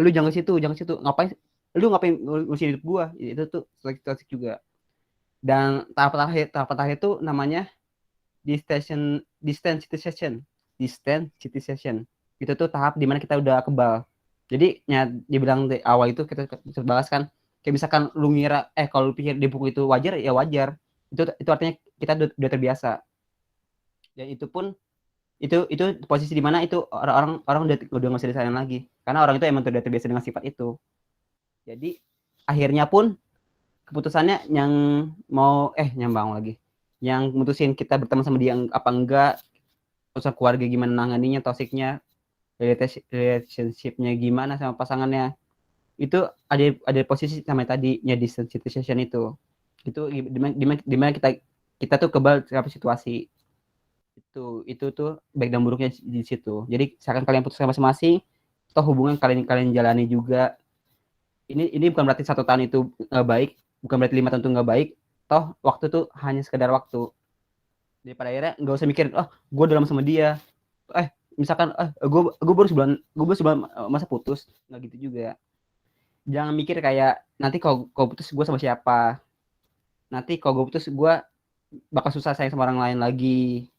lu jangan ke situ, ngapain ngurusin hidup gua, itu tuh toxic juga. Dan tahap terakhir itu namanya desensitization. Itu tuh tahap dimana kita udah kebal. Jadi dibilang di awal itu kita bahas kan, kayak misalkan lu ngira kalau lu pikir dipukul itu wajar, ya wajar. Itu artinya kita udah terbiasa. Dan itu pun itu posisi di mana itu orang udah nggak bisa disayang lagi, karena orang itu emang udah terbiasa dengan sifat itu. Jadi akhirnya pun keputusannya yang mau nyambang lagi, yang mutusin kita berteman sama dia apa enggak, urusan keluarga gimana nanganinya, toksiknya, relationship-nya gimana sama pasangannya, itu ada posisi sama tadinya desensitization itu dimana kita tuh kebal terhadap situasi. Itu tuh baik dan buruknya di situ. Jadi seakan kalian putuskan masing-masing, toh hubungan kalian jalani juga. Ini bukan berarti 1 tahun itu nggak baik, bukan berarti 5 tahun itu nggak baik. Toh waktu tuh hanya sekedar waktu. Daripada akhirnya nggak usah mikirin, gue udah lama sama dia. Misalkan gue baru sebulan masa putus, nggak gitu juga. Jangan mikir kayak nanti kalau putus gue sama siapa. Nanti kalau gue putus gue bakal susah sayang sama orang lain lagi.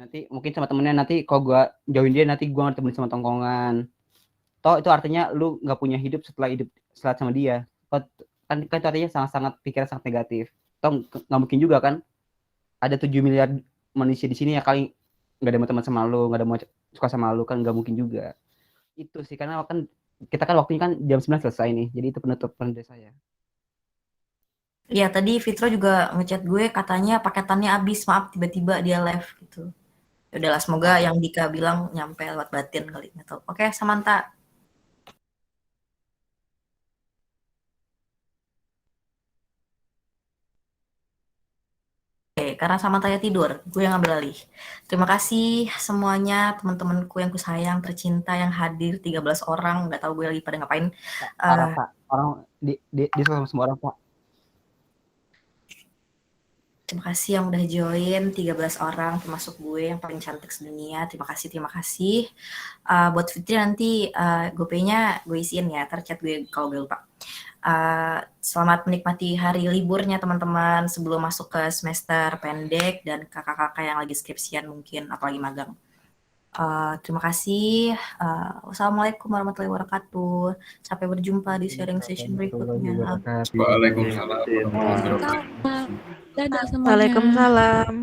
Nanti mungkin sama temennya, nanti kalau gue jauhin dia nanti gue nggak temenin sama tongkongan. Toh itu artinya lu nggak punya hidup setelah sama dia. Kan itu artinya sangat pikiran sangat negatif. Toh nggak mungkin juga kan ada 7 miliar manusia di sini ya kali nggak ada mau teman sama lu, nggak ada mau suka sama lu, kan nggak mungkin juga. Itu sih, karena kan kita kan waktunya kan jam 9 selesai nih, jadi itu penutupan dari saya. Iya, tadi Fitro juga ngechat gue katanya paketannya habis, maaf tiba-tiba dia live gitu. Udahlah, semoga yang Dika bilang nyampe lewat batin kali, nggak tahu. Oke, Samantha. Oke, karena Samantha tidur, gue yang ngambil alih. Terima kasih semuanya, teman-temanku yang kusayang, tercinta, yang hadir 13 orang, nggak tahu gue lagi pada ngapain. Pak, orang di sama semua orang, Pak. Terima kasih yang udah join, 13 orang termasuk gue yang paling cantik sedunia. Terima kasih. Buat Fitri nanti GoPay-nya gue isiin ya, ntar chat gue kalau gue lupa. Selamat menikmati hari liburnya teman-teman sebelum masuk ke semester pendek dan kakak-kakak yang lagi skripsian mungkin, apalagi magang. Terima kasih. Wassalamualaikum warahmatullahi wabarakatuh. Sampai berjumpa di sharing session berikutnya. Waalaikumsalam warahmatullahi wabarakatuh. Dadah semuanya. Waalaikumsalam.